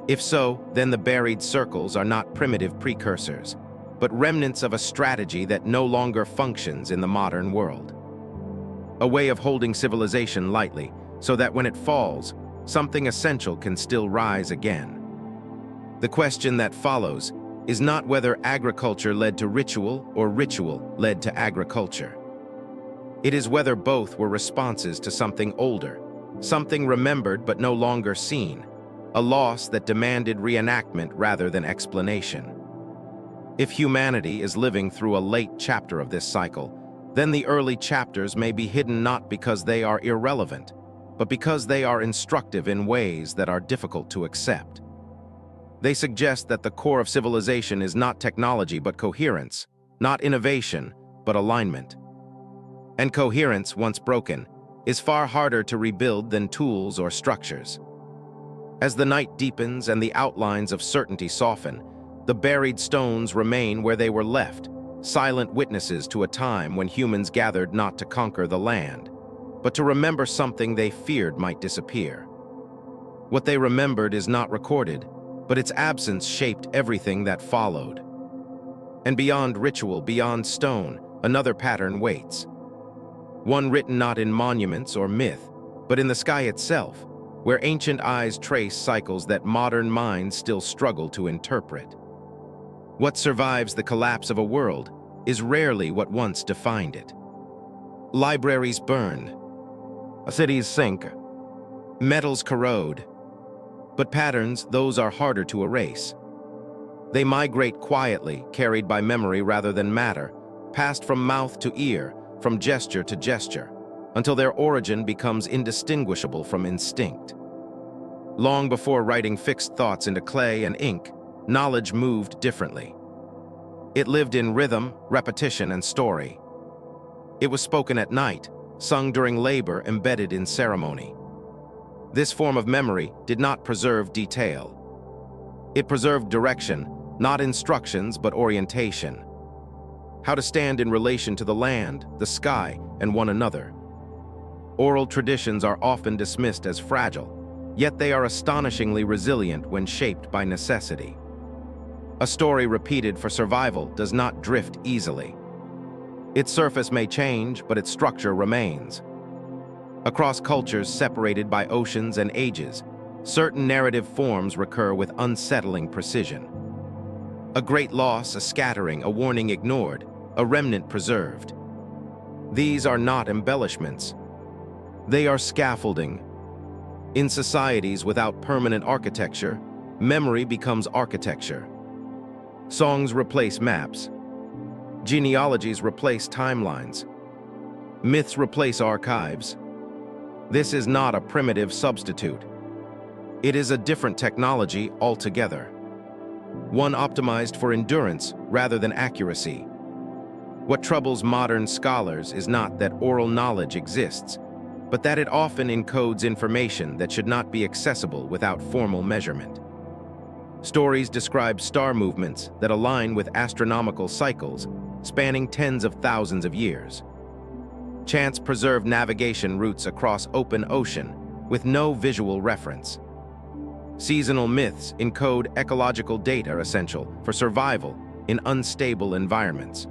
If so, then the buried circles are not primitive precursors, but remnants of a strategy that no longer functions in the modern world. A way of holding civilization lightly, so that when it falls, something essential can still rise again. The question that follows is not whether agriculture led to ritual or ritual led to agriculture. It is whether both were responses to something older, something remembered but no longer seen, a loss that demanded reenactment rather than explanation. If humanity is living through a late chapter of this cycle, then the early chapters may be hidden not because they are irrelevant, but because they are instructive in ways that are difficult to accept. They suggest that the core of civilization is not technology but coherence, not innovation but alignment. And coherence, once broken, is far harder to rebuild than tools or structures. As the night deepens and the outlines of certainty soften, the buried stones remain where they were left, silent witnesses to a time when humans gathered not to conquer the land, but to remember something they feared might disappear. What they remembered is not recorded, but its absence shaped everything that followed. And beyond ritual, beyond stone, another pattern waits. One written not in monuments or myth, but in the sky itself, where ancient eyes trace cycles that modern minds still struggle to interpret. What survives the collapse of a world is rarely what once defined it. Libraries burn, cities sink, metals corrode, but patterns, those are harder to erase. They migrate quietly, carried by memory rather than matter, passed from mouth to ear, from gesture to gesture, until their origin becomes indistinguishable from instinct. Long before writing fixed thoughts into clay and ink, knowledge moved differently. It lived in rhythm, repetition, and story. It was spoken at night, sung during labor, embedded in ceremony. This form of memory did not preserve detail. It preserved direction, not instructions, but orientation. How to stand in relation to the land, the sky, and one another. Oral traditions are often dismissed as fragile, yet they are astonishingly resilient when shaped by necessity. A story repeated for survival does not drift easily. Its surface may change, but its structure remains. Across cultures separated by oceans and ages, certain narrative forms recur with unsettling precision. A great loss, a scattering, a warning ignored, a remnant preserved. These are not embellishments. They are scaffolding. In societies without permanent architecture, memory becomes architecture. Songs replace maps. Genealogies replace timelines. Myths replace archives. This is not a primitive substitute. It is a different technology altogether. One optimized for endurance rather than accuracy. What troubles modern scholars is not that oral knowledge exists, but that it often encodes information that should not be accessible without formal measurement. Stories describe star movements that align with astronomical cycles spanning tens of thousands of years. Chants preserve navigation routes across open ocean with no visual reference. Seasonal myths encode ecological data essential for survival in unstable environments.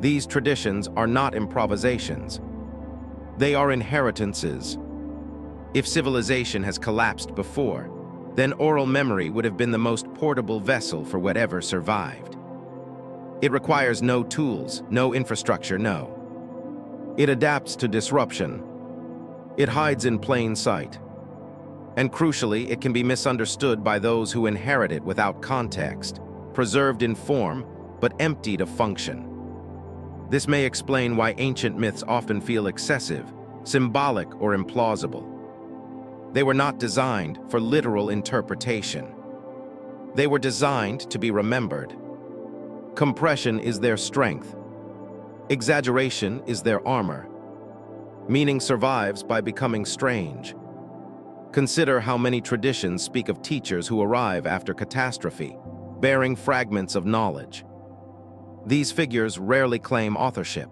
These traditions are not improvisations. They are inheritances. If civilization has collapsed before, then oral memory would have been the most portable vessel for whatever survived. It requires no tools, no infrastructure, no. It adapts to disruption. It hides in plain sight. And crucially, it can be misunderstood by those who inherit it without context, preserved in form, but emptied of function. This may explain why ancient myths often feel excessive, symbolic, or implausible. They were not designed for literal interpretation. They were designed to be remembered. Compression is their strength. Exaggeration is their armor. Meaning survives by becoming strange. Consider how many traditions speak of teachers who arrive after catastrophe, bearing fragments of knowledge. These figures rarely claim authorship.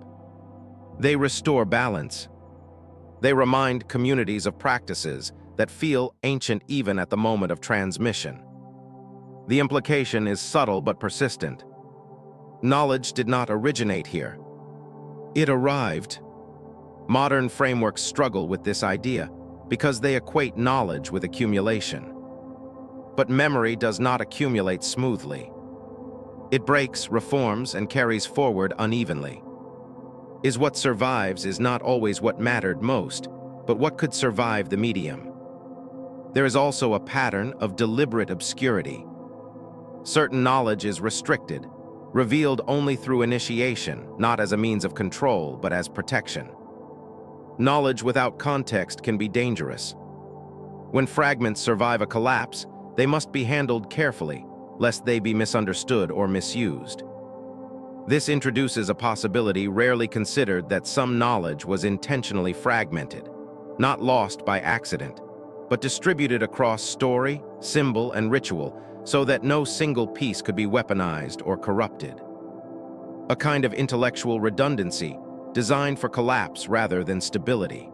They restore balance. They remind communities of practices that feel ancient even at the moment of transmission. The implication is subtle but persistent. Knowledge did not originate here. It arrived. Modern frameworks struggle with this idea because they equate knowledge with accumulation. But memory does not accumulate smoothly. It breaks, reforms, and carries forward unevenly. What survives is not always what mattered most, but what could survive the medium. There is also a pattern of deliberate obscurity. Certain knowledge is restricted, revealed only through initiation, not as a means of control, but as protection. Knowledge without context can be dangerous. When fragments survive a collapse, they must be handled carefully, lest they be misunderstood or misused. This introduces a possibility rarely considered that some knowledge was intentionally fragmented, not lost by accident, but distributed across story, symbol, and ritual so that no single piece could be weaponized or corrupted. A kind of intellectual redundancy designed for collapse rather than stability.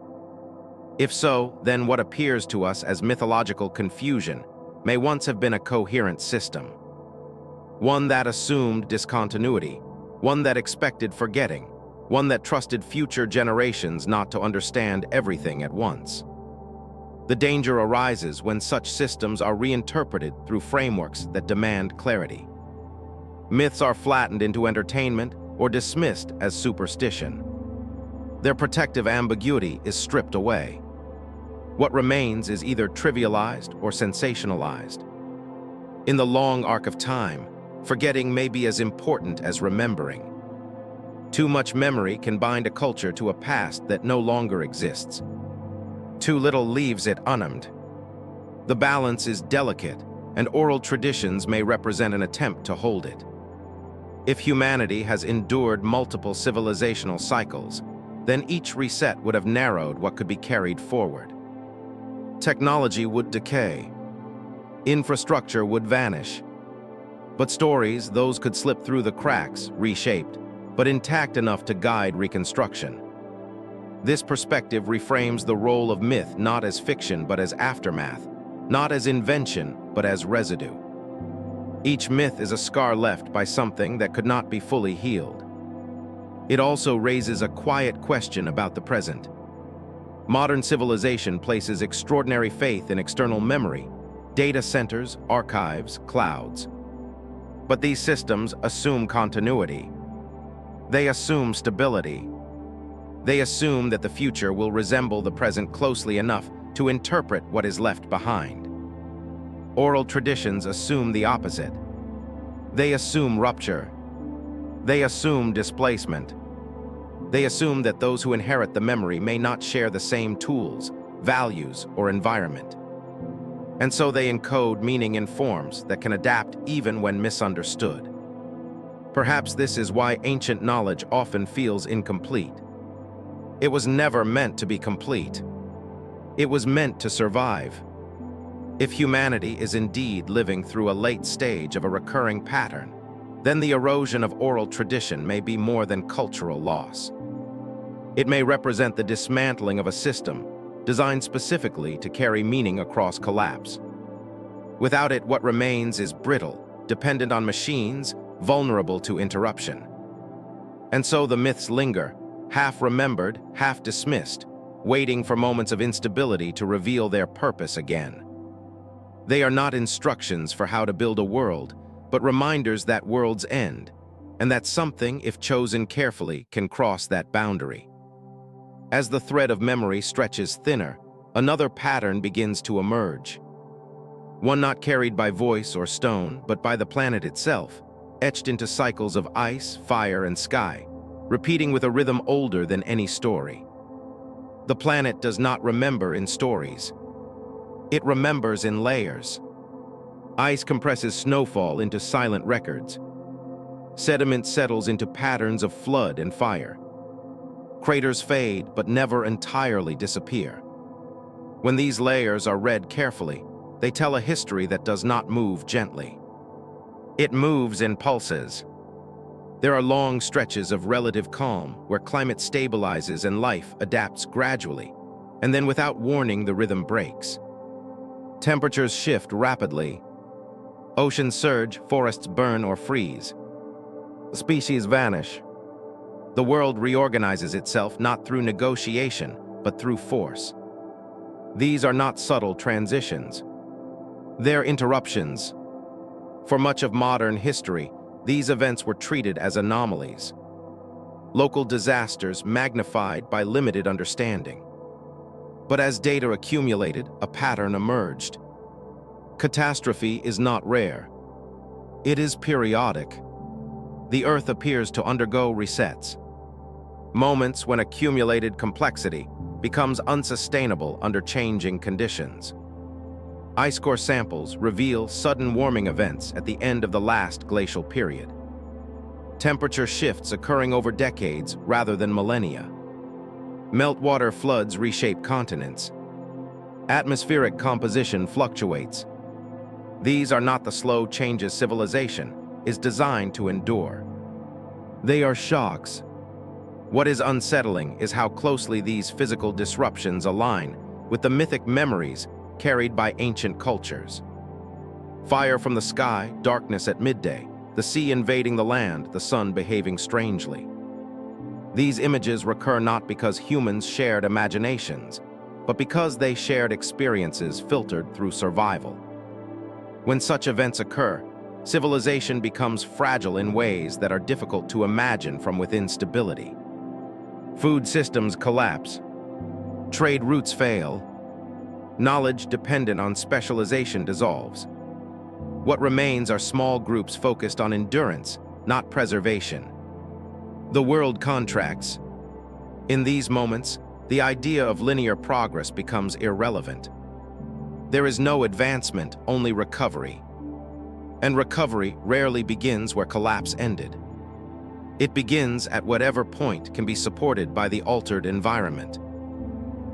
If so, then what appears to us as mythological confusion may once have been a coherent system. One that assumed discontinuity, one that expected forgetting, one that trusted future generations not to understand everything at once. The danger arises when such systems are reinterpreted through frameworks that demand clarity. Myths are flattened into entertainment or dismissed as superstition. Their protective ambiguity is stripped away. What remains is either trivialized or sensationalized. In the long arc of time, forgetting may be as important as remembering. Too much memory can bind a culture to a past that no longer exists. Too little leaves it unnumbered. The balance is delicate, and oral traditions may represent an attempt to hold it. If humanity has endured multiple civilizational cycles, then each reset would have narrowed what could be carried forward. Technology would decay. Infrastructure would vanish. But stories, those could slip through the cracks, reshaped, but intact enough to guide reconstruction. This perspective reframes the role of myth not as fiction but as aftermath, not as invention but as residue. Each myth is a scar left by something that could not be fully healed. It also raises a quiet question about the present. Modern civilization places extraordinary faith in external memory, data centers, archives, clouds. But these systems assume continuity. They assume stability. They assume that the future will resemble the present closely enough to interpret what is left behind. Oral traditions assume the opposite. They assume rupture. They assume displacement. They assume that those who inherit the memory may not share the same tools, values, or environment. And so they encode meaning in forms that can adapt even when misunderstood. Perhaps this is why ancient knowledge often feels incomplete. It was never meant to be complete. It was meant to survive. If humanity is indeed living through a late stage of a recurring pattern, then the erosion of oral tradition may be more than cultural loss. It may represent the dismantling of a system designed specifically to carry meaning across collapse. Without it, what remains is brittle, dependent on machines, vulnerable to interruption. And so the myths linger, half remembered, half dismissed, waiting for moments of instability to reveal their purpose again. They are not instructions for how to build a world, but reminders that worlds end, and that something, if chosen carefully, can cross that boundary. As the thread of memory stretches thinner, another pattern begins to emerge. One not carried by voice or stone, but by the planet itself, etched into cycles of ice, fire, and sky, repeating with a rhythm older than any story. The planet does not remember in stories. It remembers in layers. Ice compresses snowfall into silent records. Sediment settles into patterns of flood and fire. Craters fade but never entirely disappear. When these layers are read carefully, they tell a history that does not move gently. It moves in pulses. There are long stretches of relative calm where climate stabilizes and life adapts gradually, and then without warning the rhythm breaks. Temperatures shift rapidly. Oceans surge, forests burn or freeze. Species vanish. The world reorganizes itself not through negotiation, but through force. These are not subtle transitions. They're interruptions. For much of modern history, these events were treated as anomalies. Local disasters magnified by limited understanding. But as data accumulated, a pattern emerged. Catastrophe is not rare. It is periodic. The Earth appears to undergo resets. Moments when accumulated complexity becomes unsustainable under changing conditions. Ice core samples reveal sudden warming events at the end of the last glacial period. Temperature shifts occurring over decades rather than millennia. Meltwater floods reshape continents. Atmospheric composition fluctuates. These are not the slow changes civilization is designed to endure. They are shocks. What is unsettling is how closely these physical disruptions align with the mythic memories carried by ancient cultures. Fire from the sky, darkness at midday, the sea invading the land, the sun behaving strangely. These images recur not because humans shared imaginations, but because they shared experiences filtered through survival. When such events occur, civilization becomes fragile in ways that are difficult to imagine from within stability. Food systems collapse. Trade routes fail. Knowledge dependent on specialization dissolves. What remains are small groups focused on endurance, not preservation. The world contracts. In these moments, the idea of linear progress becomes irrelevant. There is no advancement, only recovery. And recovery rarely begins where collapse ended. It begins at whatever point can be supported by the altered environment.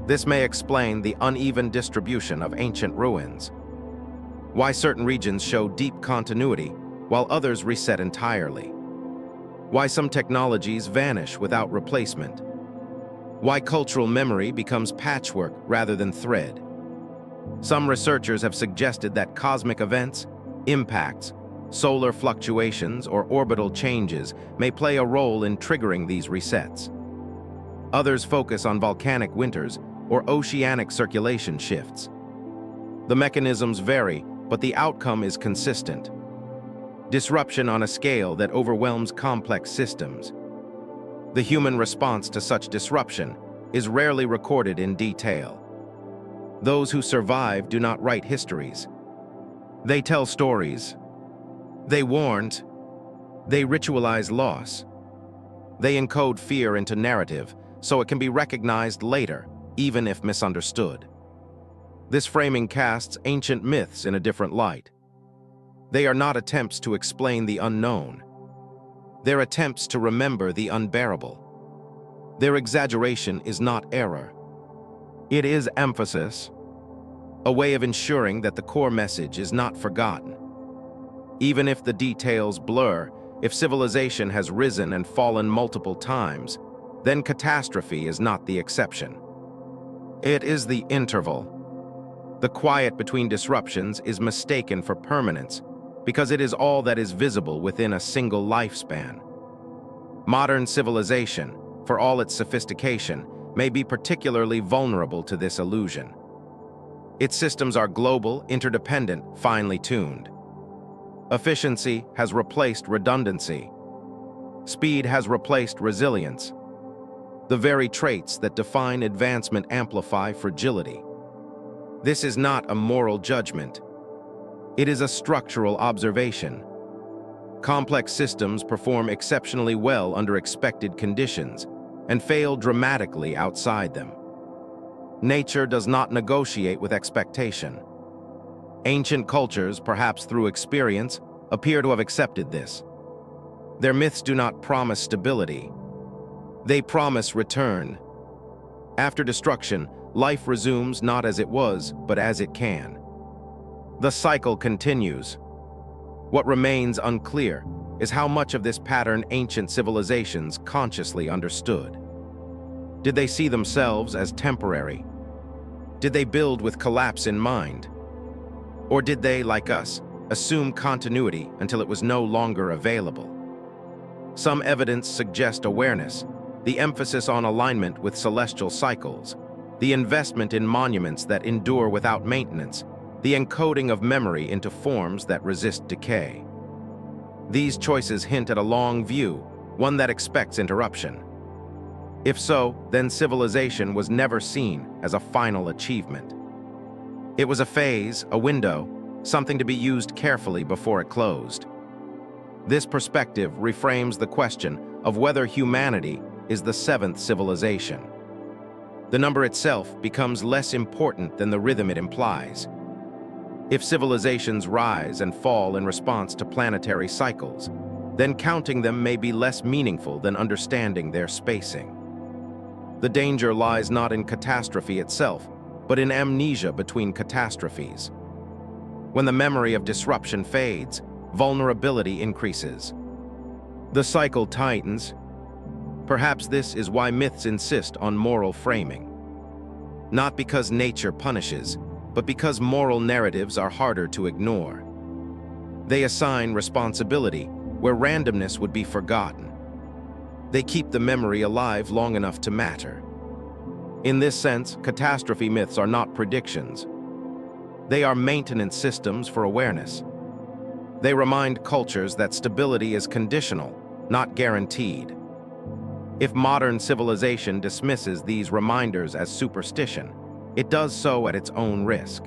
This may explain the uneven distribution of ancient ruins. Why certain regions show deep continuity while others reset entirely. Why some technologies vanish without replacement. Why cultural memory becomes patchwork rather than thread. Some researchers have suggested that cosmic events, impacts, solar fluctuations, or orbital changes may play a role in triggering these resets. Others focus on volcanic winters or oceanic circulation shifts. The mechanisms vary, but the outcome is consistent. Disruption on a scale that overwhelms complex systems. The human response to such disruption is rarely recorded in detail. Those who survive do not write histories. They tell stories. They warned. They ritualize loss. They encode fear into narrative so it can be recognized later, even if misunderstood. This framing casts ancient myths in a different light. They are not attempts to explain the unknown. They're attempts to remember the unbearable. Their exaggeration is not error. It is emphasis, a way of ensuring that the core message is not forgotten. Even if the details blur, if civilization has risen and fallen multiple times, then catastrophe is not the exception. It is the interval. The quiet between disruptions is mistaken for permanence because it is all that is visible within a single lifespan. Modern civilization, for all its sophistication, may be particularly vulnerable to this illusion. Its systems are global, interdependent, finely tuned. Efficiency has replaced redundancy. Speed has replaced resilience. The very traits that define advancement amplify fragility. This is not a moral judgment. It is a structural observation. Complex systems perform exceptionally well under expected conditions and fail dramatically outside them. Nature does not negotiate with expectation. Ancient cultures, perhaps through experience, appear to have accepted this. Their myths do not promise stability. They promise return. After destruction, life resumes not as it was, but as it can. The cycle continues. What remains unclear is how much of this pattern ancient civilizations consciously understood. Did they see themselves as temporary? Did they build with collapse in mind? Or did they, like us, assume continuity until it was no longer available? Some evidence suggests awareness, the emphasis on alignment with celestial cycles, the investment in monuments that endure without maintenance, the encoding of memory into forms that resist decay. These choices hint at a long view, one that expects interruption. If so, then civilization was never seen as a final achievement. It was a phase, a window, something to be used carefully before it closed. This perspective reframes the question of whether humanity is the seventh civilization. The number itself becomes less important than the rhythm it implies. If civilizations rise and fall in response to planetary cycles, then counting them may be less meaningful than understanding their spacing. The danger lies not in catastrophe itself, but in amnesia between catastrophes. When the memory of disruption fades, vulnerability increases. The cycle tightens. Perhaps this is why myths insist on moral framing. Not because nature punishes, but because moral narratives are harder to ignore. They assign responsibility where randomness would be forgotten. They keep the memory alive long enough to matter. In this sense, catastrophe myths are not predictions. They are maintenance systems for awareness. They remind cultures that stability is conditional, not guaranteed. If modern civilization dismisses these reminders as superstition, it does so at its own risk.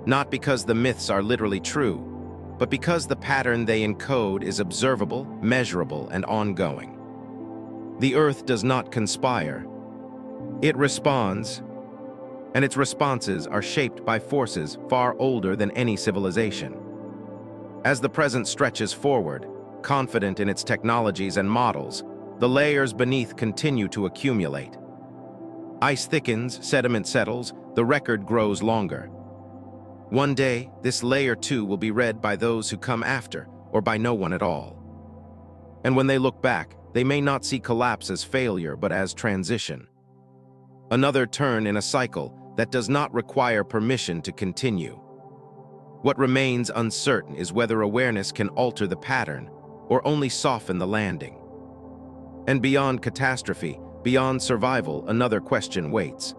Not because the myths are literally true, but because the pattern they encode is observable, measurable, and ongoing. The Earth does not conspire. It responds, and its responses are shaped by forces far older than any civilization. As the present stretches forward, confident in its technologies and models, the layers beneath continue to accumulate. Ice thickens, sediment settles, the record grows longer. One day, this layer too will be read by those who come after, or by no one at all. And when they look back, they may not see collapse as failure, but as transition. Another turn in a cycle that does not require permission to continue. What remains uncertain is whether awareness can alter the pattern, or only soften the landing. And beyond catastrophe, beyond survival, another question waits.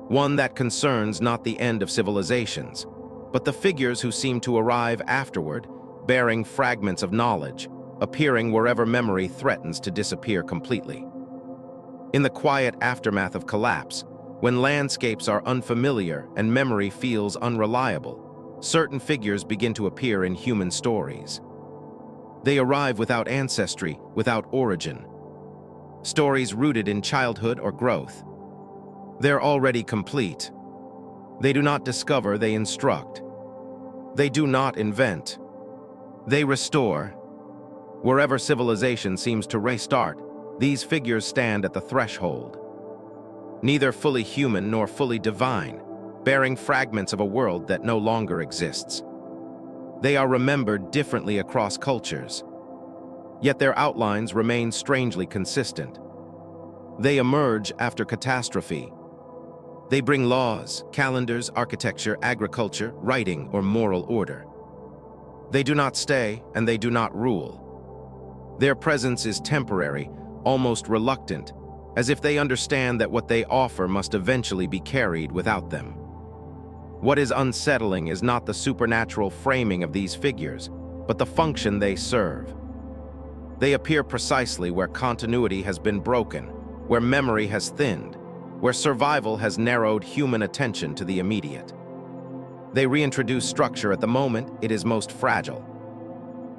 One that concerns not the end of civilizations, but the figures who seem to arrive afterward, bearing fragments of knowledge, appearing wherever memory threatens to disappear completely. In the quiet aftermath of collapse, when landscapes are unfamiliar and memory feels unreliable, certain figures begin to appear in human stories. They arrive without ancestry, without origin. Stories rooted in childhood or growth. They're already complete. They do not discover, they instruct. They do not invent. They restore. Wherever civilization seems to restart, these figures stand at the threshold. Neither fully human nor fully divine, bearing fragments of a world that no longer exists. They are remembered differently across cultures, yet their outlines remain strangely consistent. They emerge after catastrophe. They bring laws, calendars, architecture, agriculture, writing, or moral order. They do not stay, and they do not rule. Their presence is temporary, almost reluctant, as if they understand that what they offer must eventually be carried without them. What is unsettling is not the supernatural framing of these figures, but the function they serve. They appear precisely where continuity has been broken, where memory has thinned, where survival has narrowed human attention to the immediate. They reintroduce structure at the moment it is most fragile.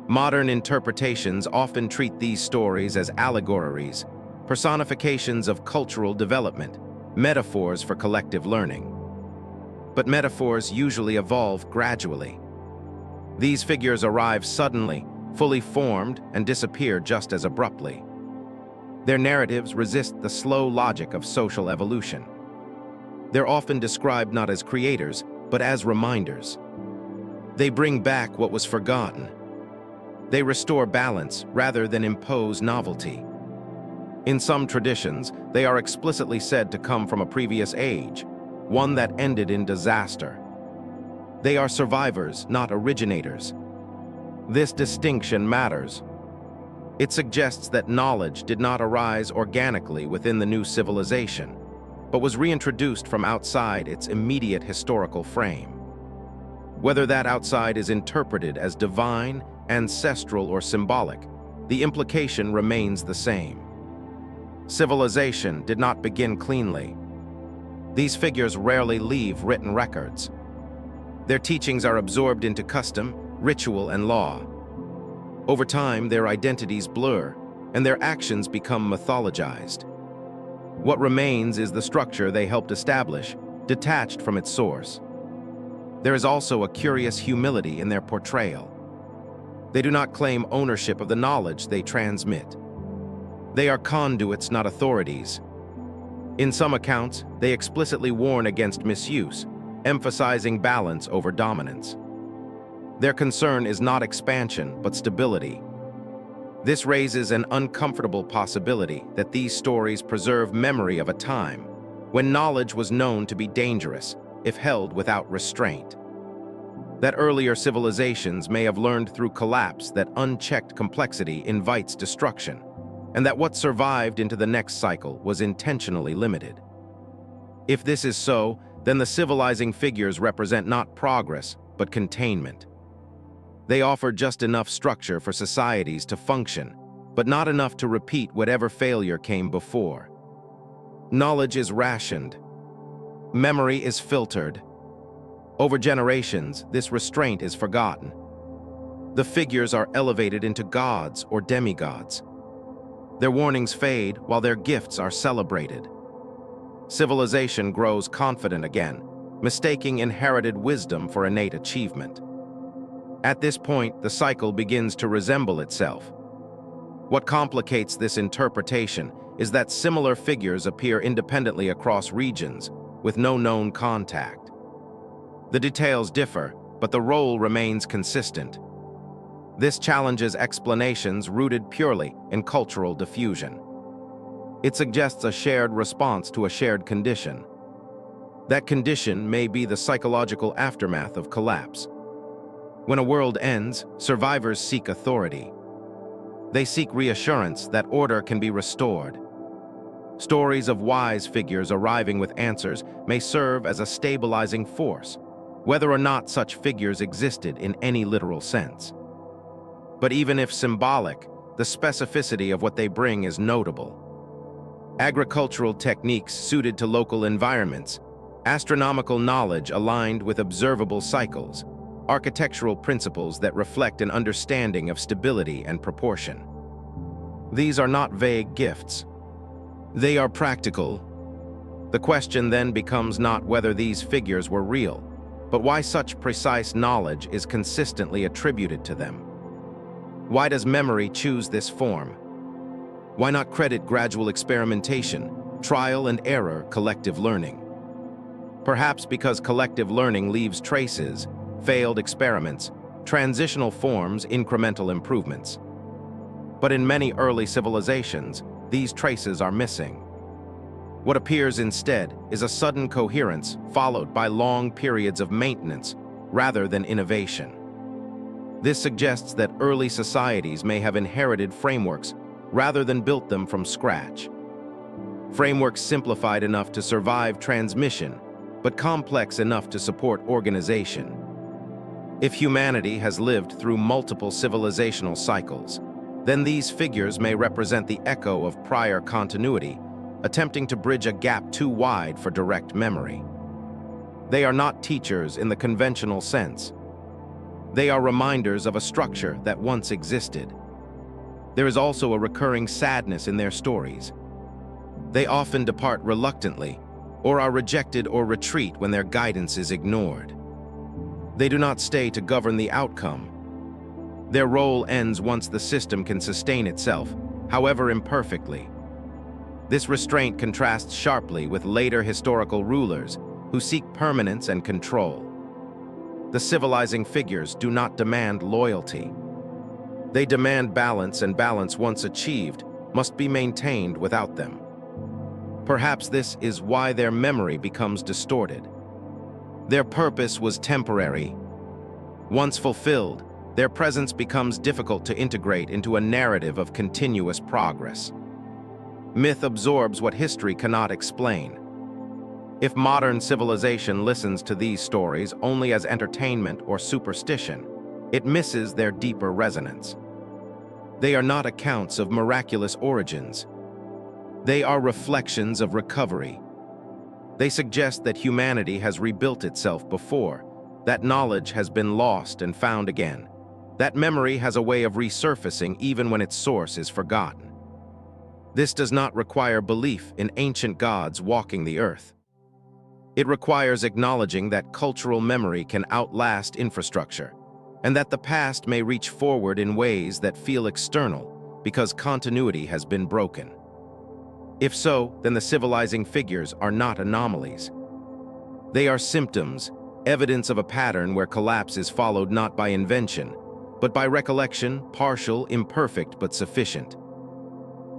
Modern interpretations often treat these stories as allegories, personifications of cultural development, metaphors for collective learning. But metaphors usually evolve gradually. These figures arrive suddenly, fully formed, and disappear just as abruptly. Their narratives resist the slow logic of social evolution. They're often described not as creators, but as reminders. They bring back what was forgotten. They restore balance rather than impose novelty. In some traditions, they are explicitly said to come from a previous age, one that ended in disaster. They are survivors, not originators. This distinction matters. It suggests that knowledge did not arise organically within the new civilization, but was reintroduced from outside its immediate historical frame. Whether that outside is interpreted as divine, ancestral, or symbolic, the implication remains the same. Civilization did not begin cleanly. These figures rarely leave written records. Their teachings are absorbed into custom, ritual, and law. Over time, their identities blur, and their actions become mythologized. What remains is the structure they helped establish, detached from its source. There is also a curious humility in their portrayal. They do not claim ownership of the knowledge they transmit. They are conduits, not authorities. In some accounts, they explicitly warn against misuse, emphasizing balance over dominance. Their concern is not expansion, but stability. This raises an uncomfortable possibility that these stories preserve memory of a time when knowledge was known to be dangerous if held without restraint. That earlier civilizations may have learned through collapse that unchecked complexity invites destruction, and that what survived into the next cycle was intentionally limited. If this is so, then the civilizing figures represent not progress, but containment. They offer just enough structure for societies to function, but not enough to repeat whatever failure came before. Knowledge is rationed. Memory is filtered. Over generations, this restraint is forgotten. The figures are elevated into gods or demigods. Their warnings fade while their gifts are celebrated. Civilization grows confident again, mistaking inherited wisdom for innate achievement. At this point, the cycle begins to resemble itself. What complicates this interpretation is that similar figures appear independently across regions, with no known contact. The details differ, but the role remains consistent. This challenges explanations rooted purely in cultural diffusion. It suggests a shared response to a shared condition. That condition may be the psychological aftermath of collapse. When a world ends, survivors seek authority. They seek reassurance that order can be restored. Stories of wise figures arriving with answers may serve as a stabilizing force, whether or not such figures existed in any literal sense. But even if symbolic, the specificity of what they bring is notable. Agricultural techniques suited to local environments, astronomical knowledge aligned with observable cycles, architectural principles that reflect an understanding of stability and proportion. These are not vague gifts. They are practical. The question then becomes not whether these figures were real, but why such precise knowledge is consistently attributed to them. Why does memory choose this form? Why not credit gradual experimentation, trial and error, collective learning? Perhaps because collective learning leaves traces, failed experiments, transitional forms, incremental improvements. But in many early civilizations, these traces are missing. What appears instead is a sudden coherence followed by long periods of maintenance rather than innovation. This suggests that early societies may have inherited frameworks rather than built them from scratch. Frameworks simplified enough to survive transmission, but complex enough to support organization. If humanity has lived through multiple civilizational cycles, then these figures may represent the echo of prior continuity, attempting to bridge a gap too wide for direct memory. They are not teachers in the conventional sense. They are reminders of a structure that once existed. There is also a recurring sadness in their stories. They often depart reluctantly, or are rejected or retreat when their guidance is ignored. They do not stay to govern the outcome. Their role ends once the system can sustain itself, however imperfectly. This restraint contrasts sharply with later historical rulers who seek permanence and control. The civilizing figures do not demand loyalty. They demand balance, and balance once achieved must be maintained without them. Perhaps this is why their memory becomes distorted. Their purpose was temporary. Once fulfilled, their presence becomes difficult to integrate into a narrative of continuous progress. Myth absorbs what history cannot explain. If modern civilization listens to these stories only as entertainment or superstition, it misses their deeper resonance. They are not accounts of miraculous origins. They are reflections of recovery. They suggest that humanity has rebuilt itself before, that knowledge has been lost and found again, that memory has a way of resurfacing even when its source is forgotten. This does not require belief in ancient gods walking the earth. It requires acknowledging that cultural memory can outlast infrastructure, and that the past may reach forward in ways that feel external because continuity has been broken. If so, then the civilizing figures are not anomalies. They are symptoms, evidence of a pattern where collapse is followed not by invention, but by recollection, partial, imperfect, but sufficient.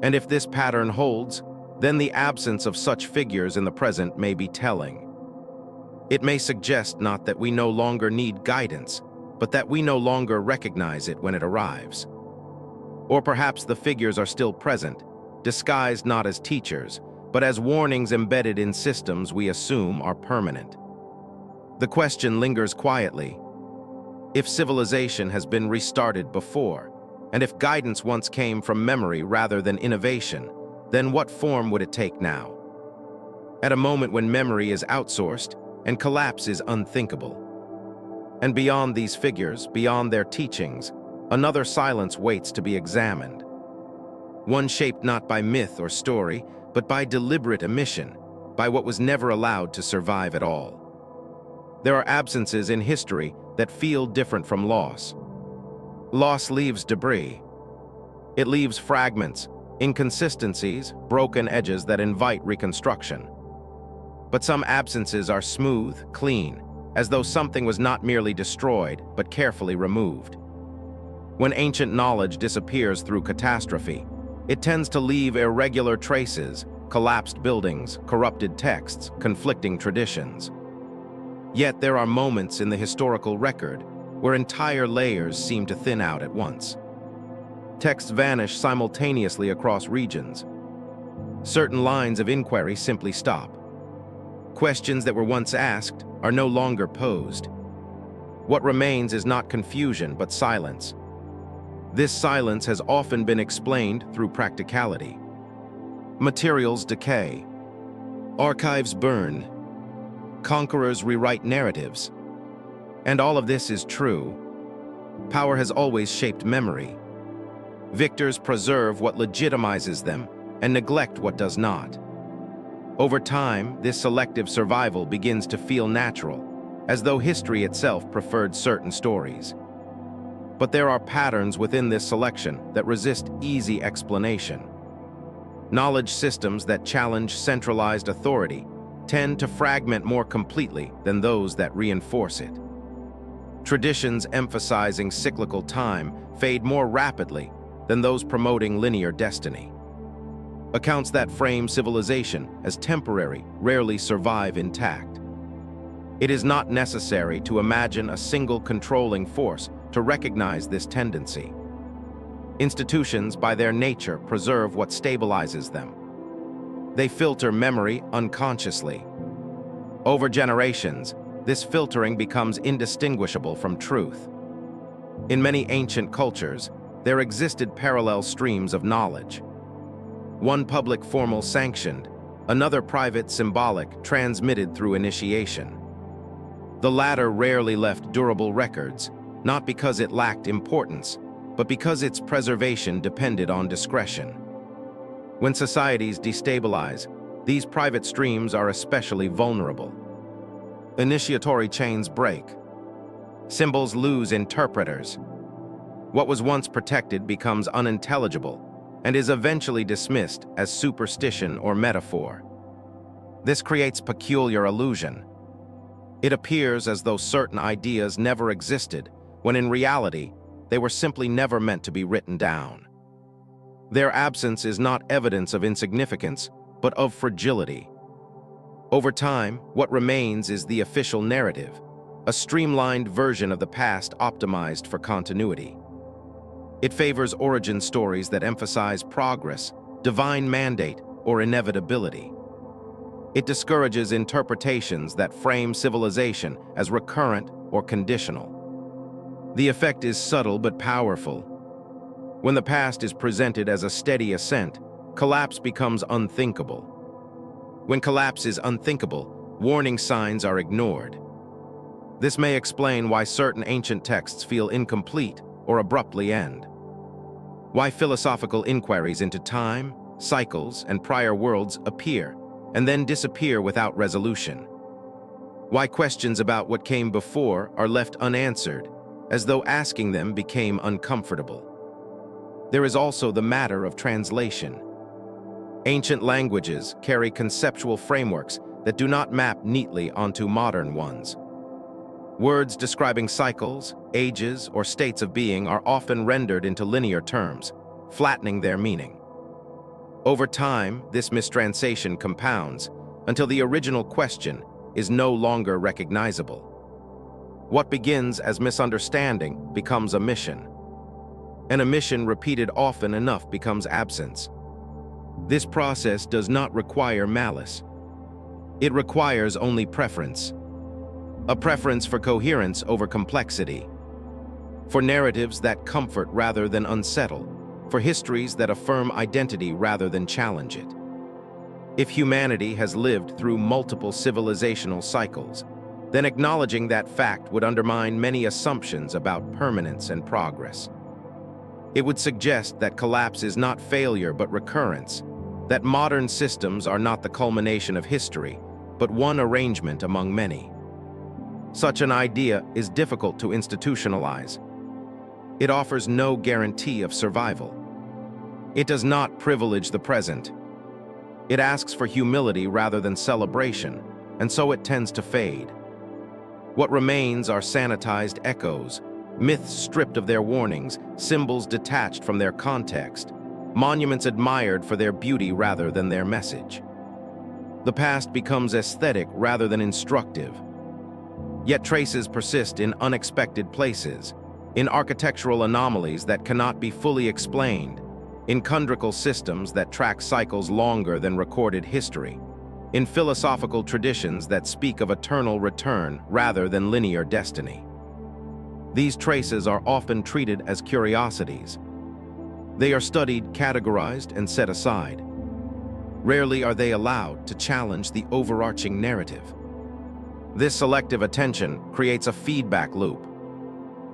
And if this pattern holds, then the absence of such figures in the present may be telling. It may suggest not that we no longer need guidance, but that we no longer recognize it when it arrives. Or perhaps the figures are still present, disguised not as teachers, but as warnings embedded in systems we assume are permanent. The question lingers quietly. If civilization has been restarted before, and if guidance once came from memory rather than innovation, then what form would it take now? At a moment when memory is outsourced and collapse is unthinkable. And beyond these figures, beyond their teachings, another silence waits to be examined. One shaped not by myth or story, but by deliberate omission, by what was never allowed to survive at all. There are absences in history that feel different from loss. Loss leaves debris. It leaves fragments, inconsistencies, broken edges that invite reconstruction. But some absences are smooth, clean, as though something was not merely destroyed, but carefully removed. When ancient knowledge disappears through catastrophe, it tends to leave irregular traces, collapsed buildings, corrupted texts, conflicting traditions. Yet there are moments in the historical record where entire layers seem to thin out at once. Texts vanish simultaneously across regions. Certain lines of inquiry simply stop. Questions that were once asked are no longer posed. What remains is not confusion, but silence. This silence has often been explained through practicality. Materials decay. Archives burn. Conquerors rewrite narratives. And all of this is true. Power has always shaped memory. Victors preserve what legitimizes them and neglect what does not. Over time, this selective survival begins to feel natural, as though history itself preferred certain stories. But there are patterns within this selection that resist easy explanation. Knowledge systems that challenge centralized authority tend to fragment more completely than those that reinforce it. Traditions emphasizing cyclical time fade more rapidly than those promoting linear destiny. Accounts that frame civilization as temporary rarely survive intact. It is not necessary to imagine a single controlling force to recognize this tendency. Institutions, by their nature, preserve what stabilizes them. They filter memory unconsciously. Over generations, this filtering becomes indistinguishable from truth. In many ancient cultures, there existed parallel streams of knowledge. One public formal sanctioned, another private symbolic transmitted through initiation. The latter rarely left durable records, not because it lacked importance, but because its preservation depended on discretion. When societies destabilize, these private streams are especially vulnerable. Initiatory chains break. Symbols lose interpreters. What was once protected becomes unintelligible and is eventually dismissed as superstition or metaphor. This creates peculiar illusion. It appears as though certain ideas never existed, when in reality, they were simply never meant to be written down. Their absence is not evidence of insignificance, but of fragility. Over time, what remains is the official narrative, a streamlined version of the past optimized for continuity. It favors origin stories that emphasize progress, divine mandate, or inevitability. It discourages interpretations that frame civilization as recurrent or conditional. The effect is subtle but powerful. When the past is presented as a steady ascent, collapse becomes unthinkable. When collapse is unthinkable, warning signs are ignored. This may explain why certain ancient texts feel incomplete or abruptly end. Why philosophical inquiries into time, cycles, and prior worlds appear and then disappear without resolution. Why questions about what came before are left unanswered, as though asking them became uncomfortable. There is also the matter of translation. Ancient languages carry conceptual frameworks that do not map neatly onto modern ones. Words describing cycles, ages, or states of being are often rendered into linear terms, flattening their meaning. Over time, this mistranslation compounds until the original question is no longer recognizable. What begins as misunderstanding becomes omission. An omission repeated often enough becomes absence. This process does not require malice. It requires only preference. A preference for coherence over complexity. For narratives that comfort rather than unsettle. For histories that affirm identity rather than challenge it. If humanity has lived through multiple civilizational cycles, then acknowledging that fact would undermine many assumptions about permanence and progress. It would suggest that collapse is not failure but recurrence, that modern systems are not the culmination of history, but one arrangement among many. Such an idea is difficult to institutionalize. It offers no guarantee of survival. It does not privilege the present. It asks for humility rather than celebration, and so it tends to fade. What remains are sanitized echoes, myths stripped of their warnings, symbols detached from their context, monuments admired for their beauty rather than their message. The past becomes aesthetic rather than instructive. Yet traces persist in unexpected places, in architectural anomalies that cannot be fully explained, in chondrical systems that track cycles longer than recorded history, in philosophical traditions that speak of eternal return rather than linear destiny. These traces are often treated as curiosities. They are studied, categorized, and set aside. Rarely are they allowed to challenge the overarching narrative. This selective attention creates a feedback loop.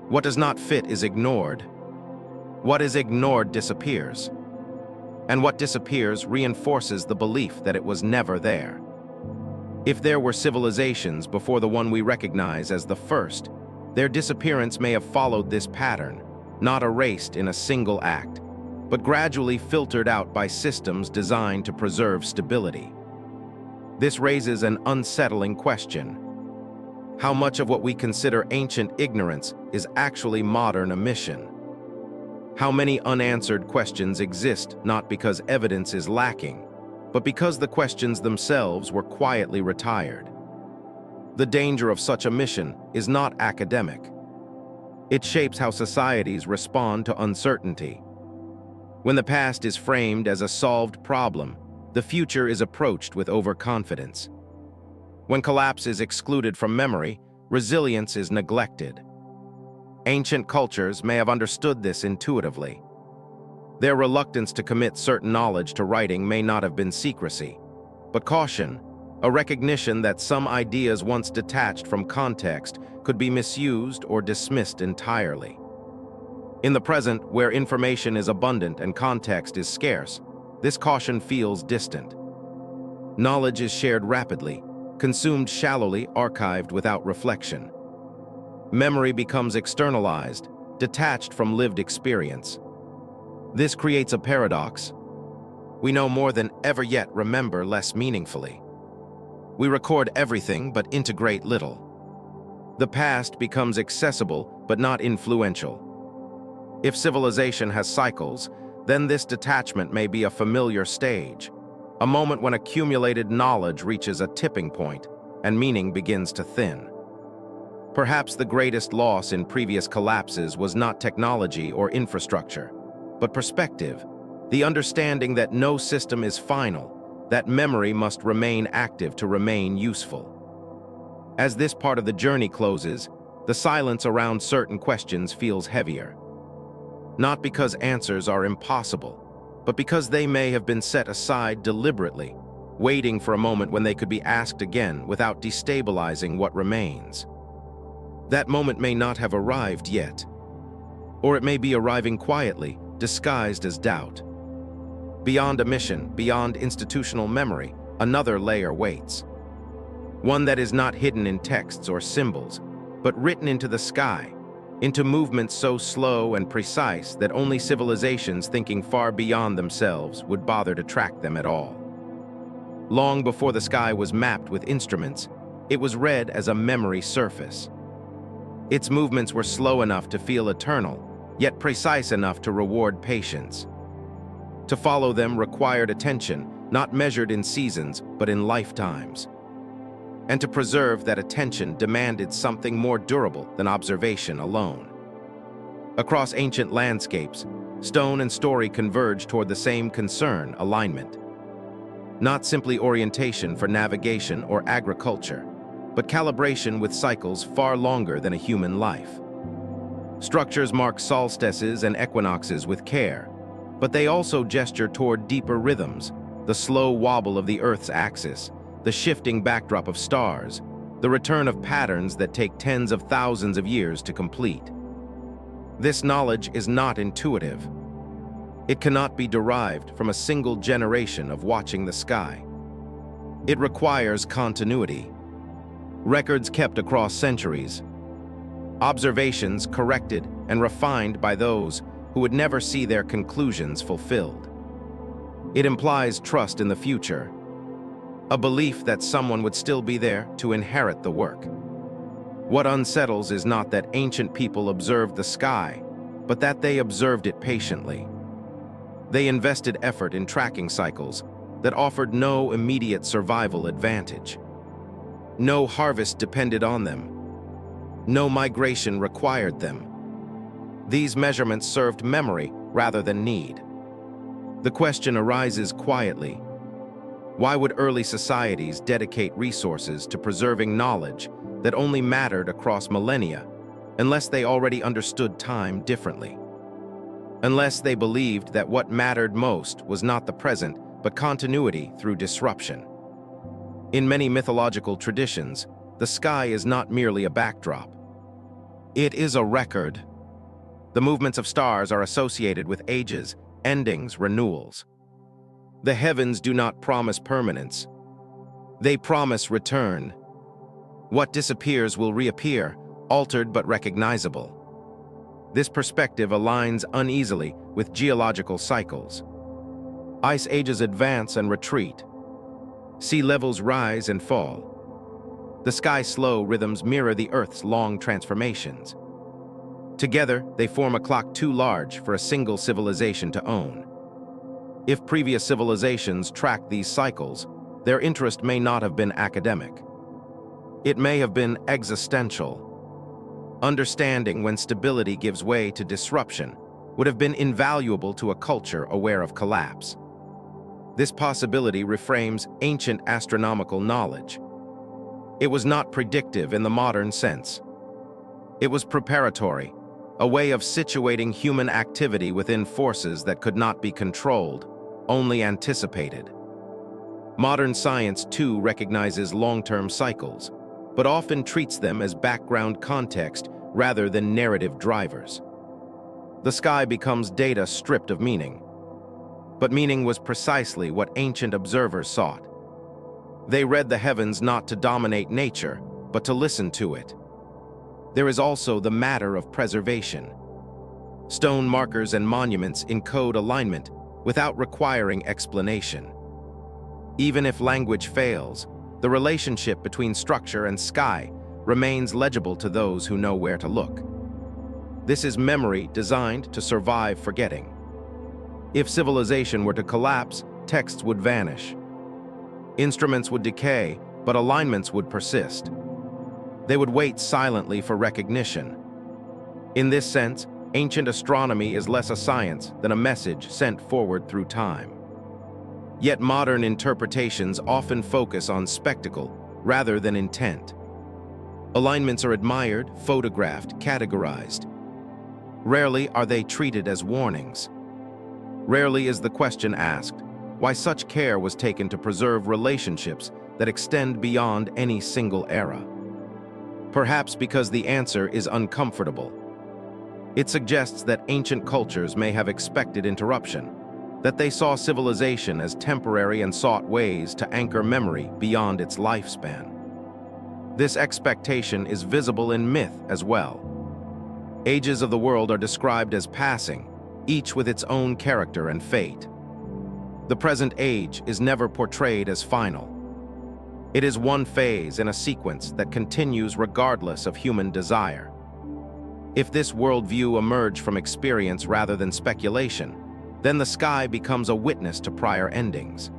What does not fit is ignored. What is ignored disappears. And what disappears reinforces the belief that it was never there. If there were civilizations before the one we recognize as the first, their disappearance may have followed this pattern, not erased in a single act, but gradually filtered out by systems designed to preserve stability. This raises an unsettling question. How much of what we consider ancient ignorance is actually modern omission? How many unanswered questions exist not because evidence is lacking, but because the questions themselves were quietly retired? The danger of such omission is not academic. It shapes how societies respond to uncertainty. When the past is framed as a solved problem, the future is approached with overconfidence. When collapse is excluded from memory, resilience is neglected. Ancient cultures may have understood this intuitively. Their reluctance to commit certain knowledge to writing may not have been secrecy, but caution, a recognition that some ideas once detached from context could be misused or dismissed entirely. In the present, where information is abundant and context is scarce, this caution feels distant. Knowledge is shared rapidly, consumed shallowly, archived without reflection. Memory becomes externalized, detached from lived experience. This creates a paradox. We know more than ever yet remember less meaningfully. We record everything but integrate little. The past becomes accessible but not influential. If civilization has cycles, then this detachment may be a familiar stage, a moment when accumulated knowledge reaches a tipping point and meaning begins to thin. Perhaps the greatest loss in previous collapses was not technology or infrastructure, but perspective, the understanding that no system is final, that memory must remain active to remain useful. As this part of the journey closes, the silence around certain questions feels heavier. Not because answers are impossible, but because they may have been set aside deliberately, waiting for a moment when they could be asked again without destabilizing what remains. That moment may not have arrived yet, or it may be arriving quietly, disguised as doubt. Beyond omission, beyond institutional memory, another layer waits. One that is not hidden in texts or symbols, but written into the sky, into movements so slow and precise that only civilizations thinking far beyond themselves would bother to track them at all. Long before the sky was mapped with instruments, it was read as a memory surface. Its movements were slow enough to feel eternal, yet precise enough to reward patience. To follow them required attention, not measured in seasons, but in lifetimes. And to preserve that attention demanded something more durable than observation alone. Across ancient landscapes, stone and story converge toward the same concern, alignment. Not simply orientation for navigation or agriculture, but calibration with cycles far longer than a human life. Structures mark solstices and equinoxes with care, but they also gesture toward deeper rhythms, the slow wobble of the Earth's axis, the shifting backdrop of stars, the return of patterns that take tens of thousands of years to complete. This knowledge is not intuitive. It cannot be derived from a single generation of watching the sky. It requires continuity. Records kept across centuries. Observations corrected and refined by those who would never see their conclusions fulfilled. It implies trust in the future, a belief that someone would still be there to inherit the work. What unsettles is not that ancient people observed the sky, but that they observed it patiently. They invested effort in tracking cycles that offered no immediate survival advantage. No harvest depended on them. No migration required them. These measurements served memory rather than need. The question arises quietly. Why would early societies dedicate resources to preserving knowledge that only mattered across millennia unless they already understood time differently? Unless they believed that what mattered most was not the present, but continuity through disruption. In many mythological traditions, the sky is not merely a backdrop. It is a record. The movements of stars are associated with ages, endings, renewals. The heavens do not promise permanence. They promise return. What disappears will reappear, altered but recognizable. This perspective aligns uneasily with geological cycles. Ice ages advance and retreat. Sea levels rise and fall. The sky's slow rhythms mirror the Earth's long transformations. Together, they form a clock too large for a single civilization to own. If previous civilizations tracked these cycles, their interest may not have been academic. It may have been existential. Understanding when stability gives way to disruption would have been invaluable to a culture aware of collapse. This possibility reframes ancient astronomical knowledge. It was not predictive in the modern sense. It was preparatory, a way of situating human activity within forces that could not be controlled, only anticipated. Modern science, too, recognizes long-term cycles, but often treats them as background context rather than narrative drivers. The sky becomes data stripped of meaning. But meaning was precisely what ancient observers sought. They read the heavens not to dominate nature, but to listen to it. There is also the matter of preservation. Stone markers and monuments encode alignment without requiring explanation. Even if language fails, the relationship between structure and sky remains legible to those who know where to look. This is memory designed to survive forgetting. If civilization were to collapse, texts would vanish. Instruments would decay, but alignments would persist. They would wait silently for recognition. In this sense, ancient astronomy is less a science than a message sent forward through time. Yet modern interpretations often focus on spectacle rather than intent. Alignments are admired, photographed, categorized. Rarely are they treated as warnings. Rarely is the question asked why such care was taken to preserve relationships that extend beyond any single era. Perhaps because the answer is uncomfortable. It suggests that ancient cultures may have expected interruption, that they saw civilization as temporary and sought ways to anchor memory beyond its lifespan. This expectation is visible in myth as well. Ages of the world are described as passing, each with its own character and fate. The present age is never portrayed as final. It is one phase in a sequence that continues regardless of human desire. If this worldview emerged from experience rather than speculation, then the sky becomes a witness to prior endings.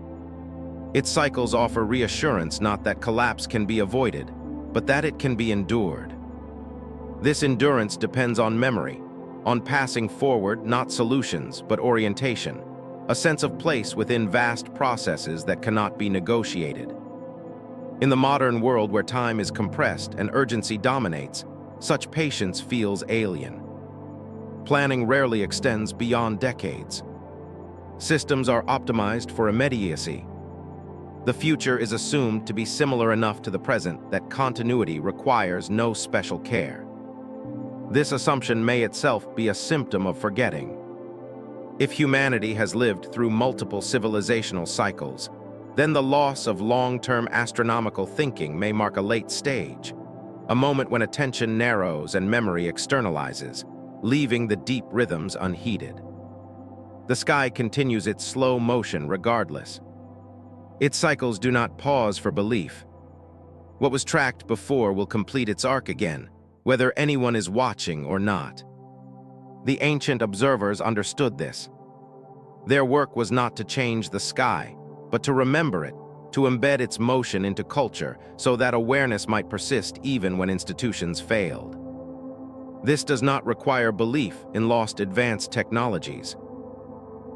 Its cycles offer reassurance not that collapse can be avoided, but that it can be endured. This endurance depends on memory, on passing forward not solutions but orientation, a sense of place within vast processes that cannot be negotiated. In the modern world where time is compressed and urgency dominates, such patience feels alien. Planning rarely extends beyond decades. Systems are optimized for immediacy. The future is assumed to be similar enough to the present that continuity requires no special care. This assumption may itself be a symptom of forgetting. If humanity has lived through multiple civilizational cycles, then the loss of long-term astronomical thinking may mark a late stage, a moment when attention narrows and memory externalizes, leaving the deep rhythms unheeded. The sky continues its slow motion regardless. Its cycles do not pause for belief. What was tracked before will complete its arc again, whether anyone is watching or not. The ancient observers understood this. Their work was not to change the sky, but to remember it, to embed its motion into culture so that awareness might persist even when institutions failed. This does not require belief in lost advanced technologies.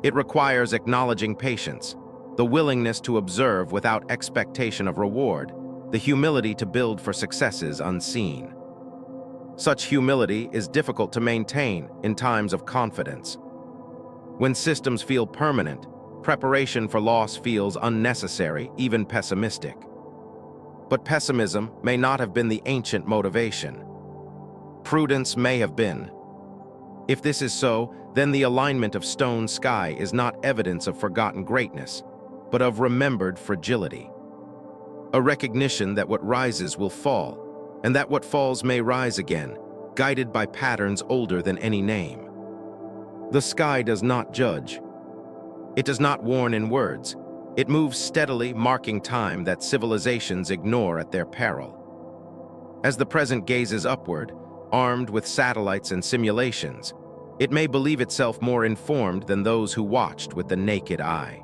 It requires acknowledging patience, the willingness to observe without expectation of reward, the humility to build for successes unseen. Such humility is difficult to maintain in times of confidence. When systems feel permanent, preparation for loss feels unnecessary, even pessimistic. But pessimism may not have been the ancient motivation. Prudence may have been. If this is so, then the alignment of stone sky is not evidence of forgotten greatness, but of remembered fragility. A recognition that what rises will fall, and that what falls may rise again, guided by patterns older than any name. The sky does not judge. It does not warn in words. It moves steadily, marking time that civilizations ignore at their peril. As the present gazes upward, armed with satellites and simulations, it may believe itself more informed than those who watched with the naked eye.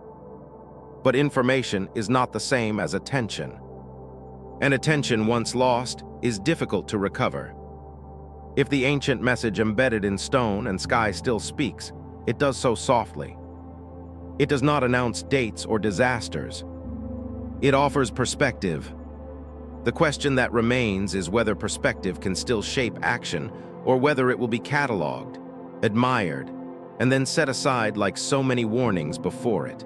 But information is not the same as attention. And attention once lost is difficult to recover. If the ancient message embedded in stone and sky still speaks, it does so softly. It does not announce dates or disasters. It offers perspective. The question that remains is whether perspective can still shape action or whether it will be cataloged, admired, and then set aside like so many warnings before it.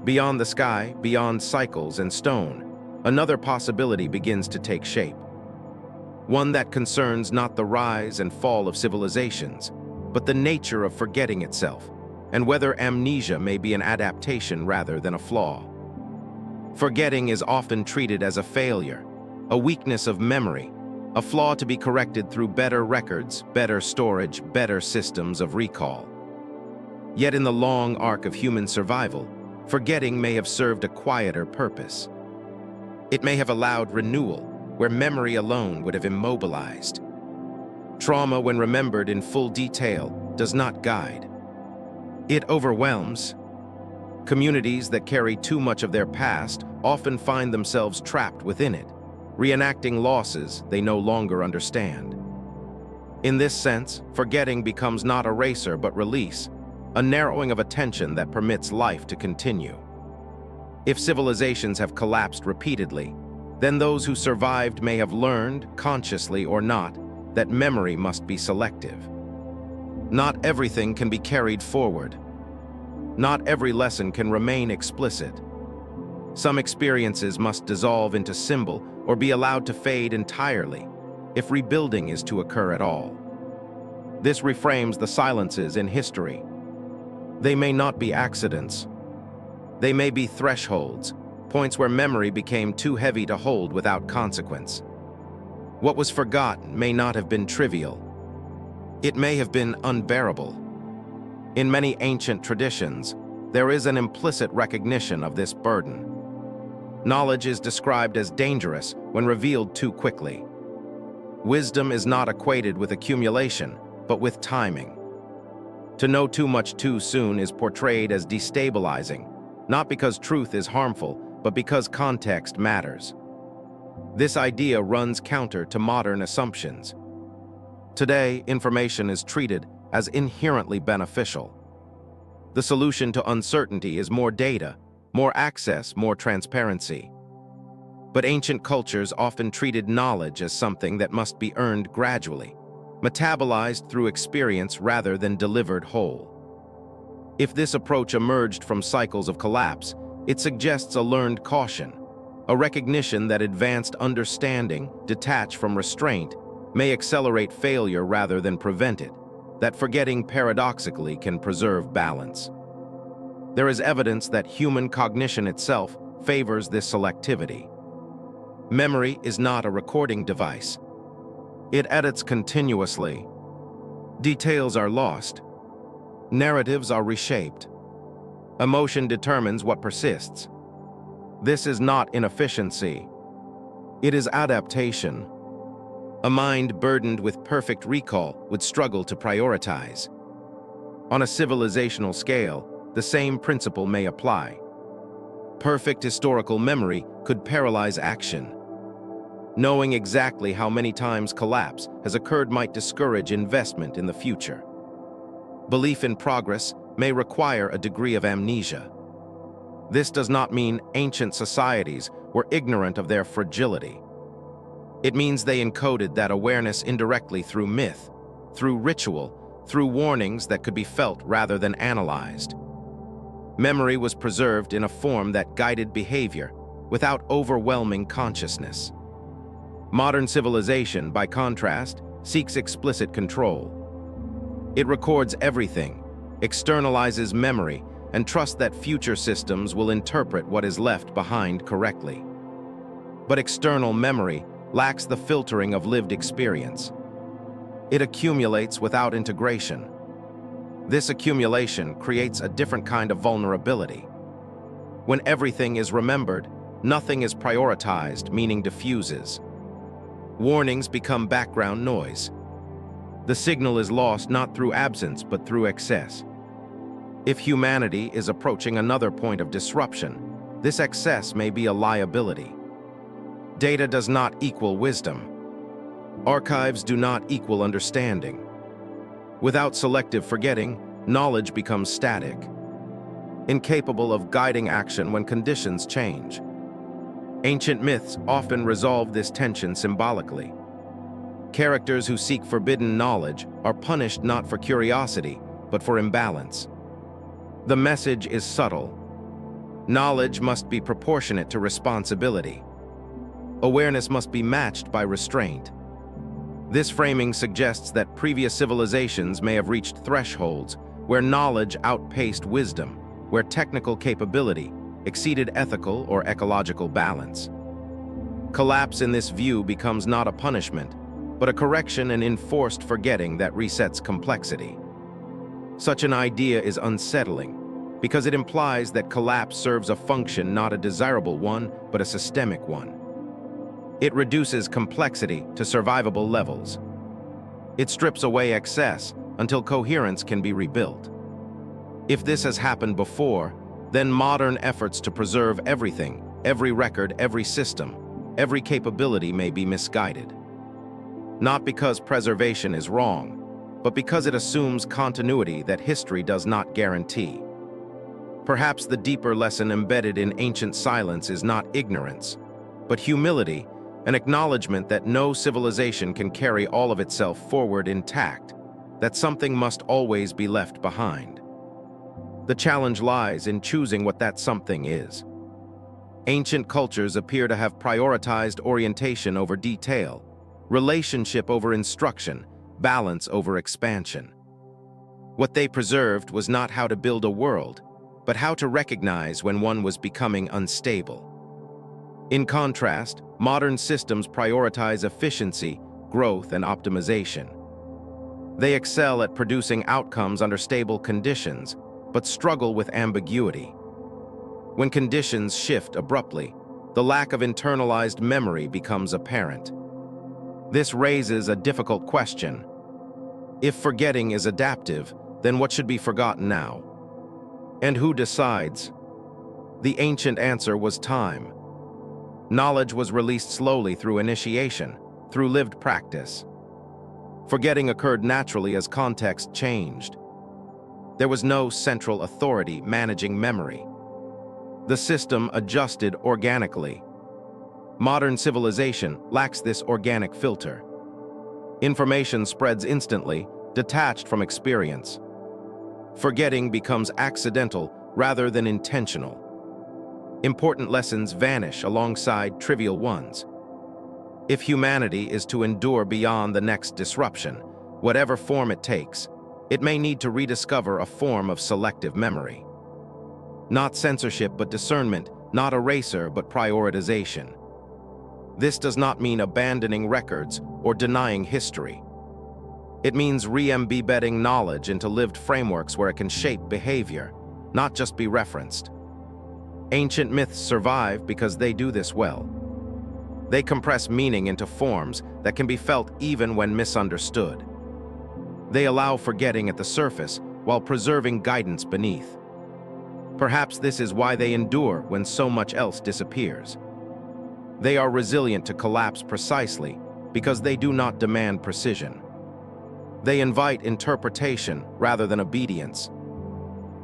Beyond the sky, beyond cycles and stone, another possibility begins to take shape. One that concerns not the rise and fall of civilizations, but the nature of forgetting itself, and whether amnesia may be an adaptation rather than a flaw. Forgetting is often treated as a failure, a weakness of memory, a flaw to be corrected through better records, better storage, better systems of recall. Yet in the long arc of human survival, forgetting may have served a quieter purpose. It may have allowed renewal, where memory alone would have immobilized. Trauma, when remembered in full detail, does not guide. It overwhelms. Communities that carry too much of their past often find themselves trapped within it, reenacting losses they no longer understand. In this sense, forgetting becomes not eraser but release, a narrowing of attention that permits life to continue. If civilizations have collapsed repeatedly, then those who survived may have learned, consciously or not, that memory must be selective. Not everything can be carried forward. Not every lesson can remain explicit. Some experiences must dissolve into symbol or be allowed to fade entirely, if rebuilding is to occur at all. This reframes the silences in history. They may not be accidents. They may be thresholds, points where memory became too heavy to hold without consequence. What was forgotten may not have been trivial. It may have been unbearable. In many ancient traditions, there is an implicit recognition of this burden. Knowledge is described as dangerous when revealed too quickly. Wisdom is not equated with accumulation, but with timing. To know too much too soon is portrayed as destabilizing, not because truth is harmful, but because context matters. This idea runs counter to modern assumptions. Today, information is treated as inherently beneficial. The solution to uncertainty is more data, more access, more transparency. But ancient cultures often treated knowledge as something that must be earned gradually, metabolized through experience rather than delivered whole. If this approach emerged from cycles of collapse, it suggests a learned caution, a recognition that advanced understanding, detached from restraint, may accelerate failure rather than prevent it, that forgetting paradoxically can preserve balance. There is evidence that human cognition itself favors this selectivity. Memory is not a recording device. It edits continuously. Details are lost. Narratives are reshaped. Emotion determines what persists. This is not inefficiency. It is adaptation. A mind burdened with perfect recall would struggle to prioritize. On a civilizational scale, the same principle may apply. Perfect historical memory could paralyze action. Knowing exactly how many times collapse has occurred might discourage investment in the future. Belief in progress may require a degree of amnesia. This does not mean ancient societies were ignorant of their fragility. It means they encoded that awareness indirectly through myth, through ritual, through warnings that could be felt rather than analyzed. Memory was preserved in a form that guided behavior without overwhelming consciousness. Modern civilization, by contrast, seeks explicit control. It records everything, externalizes memory, and trusts that future systems will interpret what is left behind correctly. But external memory lacks the filtering of lived experience. It accumulates without integration. This accumulation creates a different kind of vulnerability. When everything is remembered, nothing is prioritized, meaning diffuses. Warnings become background noise. The signal is lost not through absence but through excess. If humanity is approaching another point of disruption, this excess may be a liability. Data does not equal wisdom. Archives do not equal understanding. Without selective forgetting, knowledge becomes static, incapable of guiding action when conditions change. Ancient myths often resolve this tension symbolically. Characters who seek forbidden knowledge are punished not for curiosity, but for imbalance. The message is subtle. Knowledge must be proportionate to responsibility. Awareness must be matched by restraint. This framing suggests that previous civilizations may have reached thresholds where knowledge outpaced wisdom, where technical capability exceeded ethical or ecological balance. Collapse in this view becomes not a punishment, but a correction and enforced forgetting that resets complexity. Such an idea is unsettling because it implies that collapse serves a function not a desirable one, but a systemic one. It reduces complexity to survivable levels. It strips away excess until coherence can be rebuilt. If this has happened before, then modern efforts to preserve everything, every record, every system, every capability may be misguided. Not because preservation is wrong, but because it assumes continuity that history does not guarantee. Perhaps the deeper lesson embedded in ancient silence is not ignorance, but humility, an acknowledgement that no civilization can carry all of itself forward intact, that something must always be left behind. The challenge lies in choosing what that something is. Ancient cultures appear to have prioritized orientation over detail, relationship over instruction, balance over expansion. What they preserved was not how to build a world, but how to recognize when one was becoming unstable. In contrast, modern systems prioritize efficiency, growth, and optimization. They excel at producing outcomes under stable conditions, but struggle with ambiguity. When conditions shift abruptly, the lack of internalized memory becomes apparent. This raises a difficult question. If forgetting is adaptive, then what should be forgotten now? And who decides? The ancient answer was time. Knowledge was released slowly through initiation, through lived practice. Forgetting occurred naturally as context changed. There was no central authority managing memory. The system adjusted organically. Modern civilization lacks this organic filter. Information spreads instantly, detached from experience. Forgetting becomes accidental rather than intentional. Important lessons vanish alongside trivial ones. If humanity is to endure beyond the next disruption, whatever form it takes, it may need to rediscover a form of selective memory. Not censorship but discernment, not eraser but prioritization. This does not mean abandoning records or denying history. It means re-embedding knowledge into lived frameworks where it can shape behavior, not just be referenced. Ancient myths survive because they do this well. They compress meaning into forms that can be felt even when misunderstood. They allow forgetting at the surface while preserving guidance beneath. Perhaps this is why they endure when so much else disappears. They are resilient to collapse precisely because they do not demand precision. They invite interpretation rather than obedience.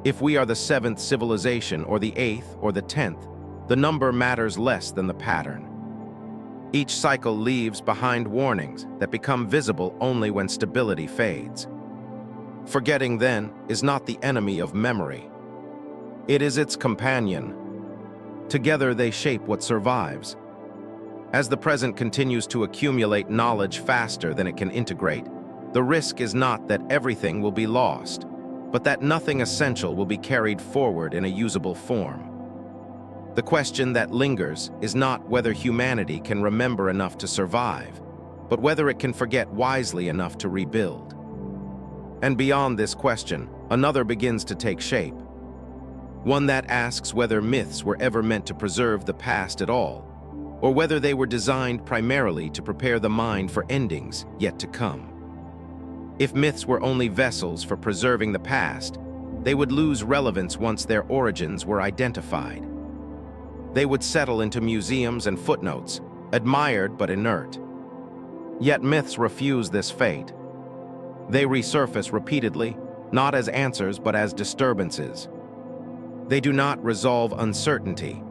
If we are the 7th civilization or the 8th or the 10th, the number matters less than the pattern. Each cycle leaves behind warnings that become visible only when stability fades. Forgetting, then, is not the enemy of memory. It is its companion. Together they shape what survives. As the present continues to accumulate knowledge faster than it can integrate, the risk is not that everything will be lost, but that nothing essential will be carried forward in a usable form. The question that lingers is not whether humanity can remember enough to survive, but whether it can forget wisely enough to rebuild. And beyond this question, another begins to take shape. One that asks whether myths were ever meant to preserve the past at all, or whether they were designed primarily to prepare the mind for endings yet to come. If myths were only vessels for preserving the past, they would lose relevance once their origins were identified. They would settle into museums and footnotes, admired but inert. Yet myths refuse this fate. They resurface repeatedly, not as answers but as disturbances. They do not resolve uncertainty.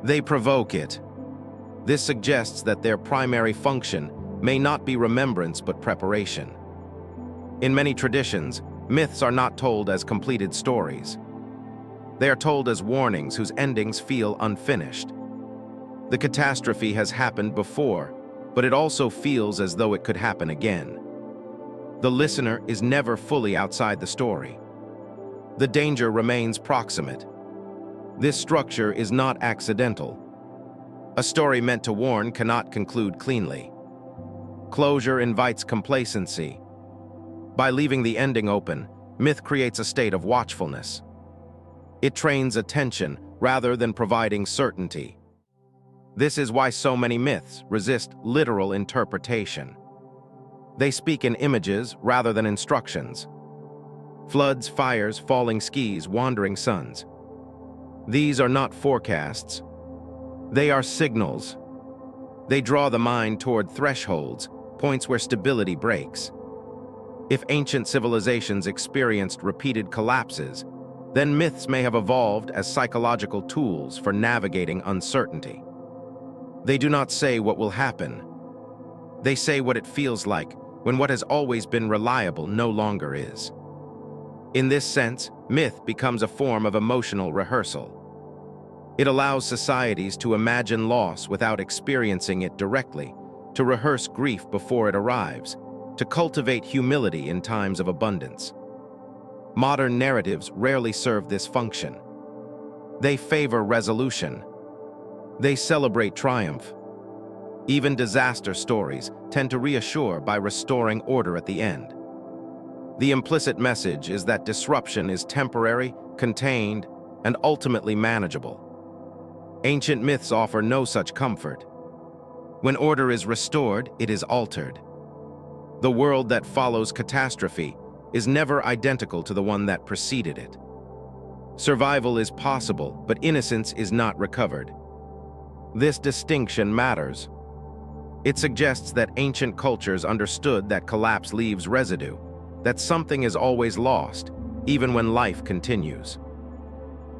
They provoke it. This suggests that their primary function may not be remembrance but preparation. In many traditions, myths are not told as completed stories. They are told as warnings whose endings feel unfinished. The catastrophe has happened before, but it also feels as though it could happen again. The listener is never fully outside the story. The danger remains proximate. This structure is not accidental. A story meant to warn cannot conclude cleanly. Closure invites complacency. By leaving the ending open, myth creates a state of watchfulness. It trains attention rather than providing certainty. This is why so many myths resist literal interpretation. They speak in images rather than instructions. Floods, fires, falling skies, wandering suns. These are not forecasts. They are signals. They draw the mind toward thresholds, points where stability breaks. If ancient civilizations experienced repeated collapses, then myths may have evolved as psychological tools for navigating uncertainty. They do not say what will happen. They say what it feels like when what has always been reliable no longer is. In this sense, myth becomes a form of emotional rehearsal. It allows societies to imagine loss without experiencing it directly, to rehearse grief before it arrives, to cultivate humility in times of abundance. Modern narratives rarely serve this function. They favor resolution. They celebrate triumph. Even disaster stories tend to reassure by restoring order at the end. The implicit message is that disruption is temporary, contained, and ultimately manageable. Ancient myths offer no such comfort. When order is restored, it is altered. The world that follows catastrophe is never identical to the one that preceded it. Survival is possible, but innocence is not recovered. This distinction matters. It suggests that ancient cultures understood that collapse leaves residue, that something is always lost, even when life continues.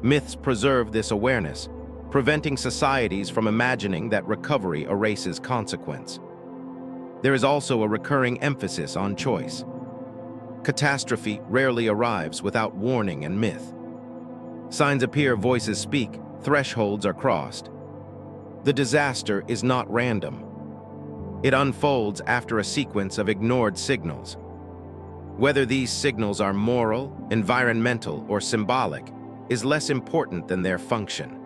Myths preserve this awareness, preventing societies from imagining that recovery erases consequence. There is also a recurring emphasis on choice. Catastrophe rarely arrives without warning and myth. Signs appear, voices speak, thresholds are crossed. The disaster is not random. It unfolds after a sequence of ignored signals. Whether these signals are moral, environmental, or symbolic is less important than their function.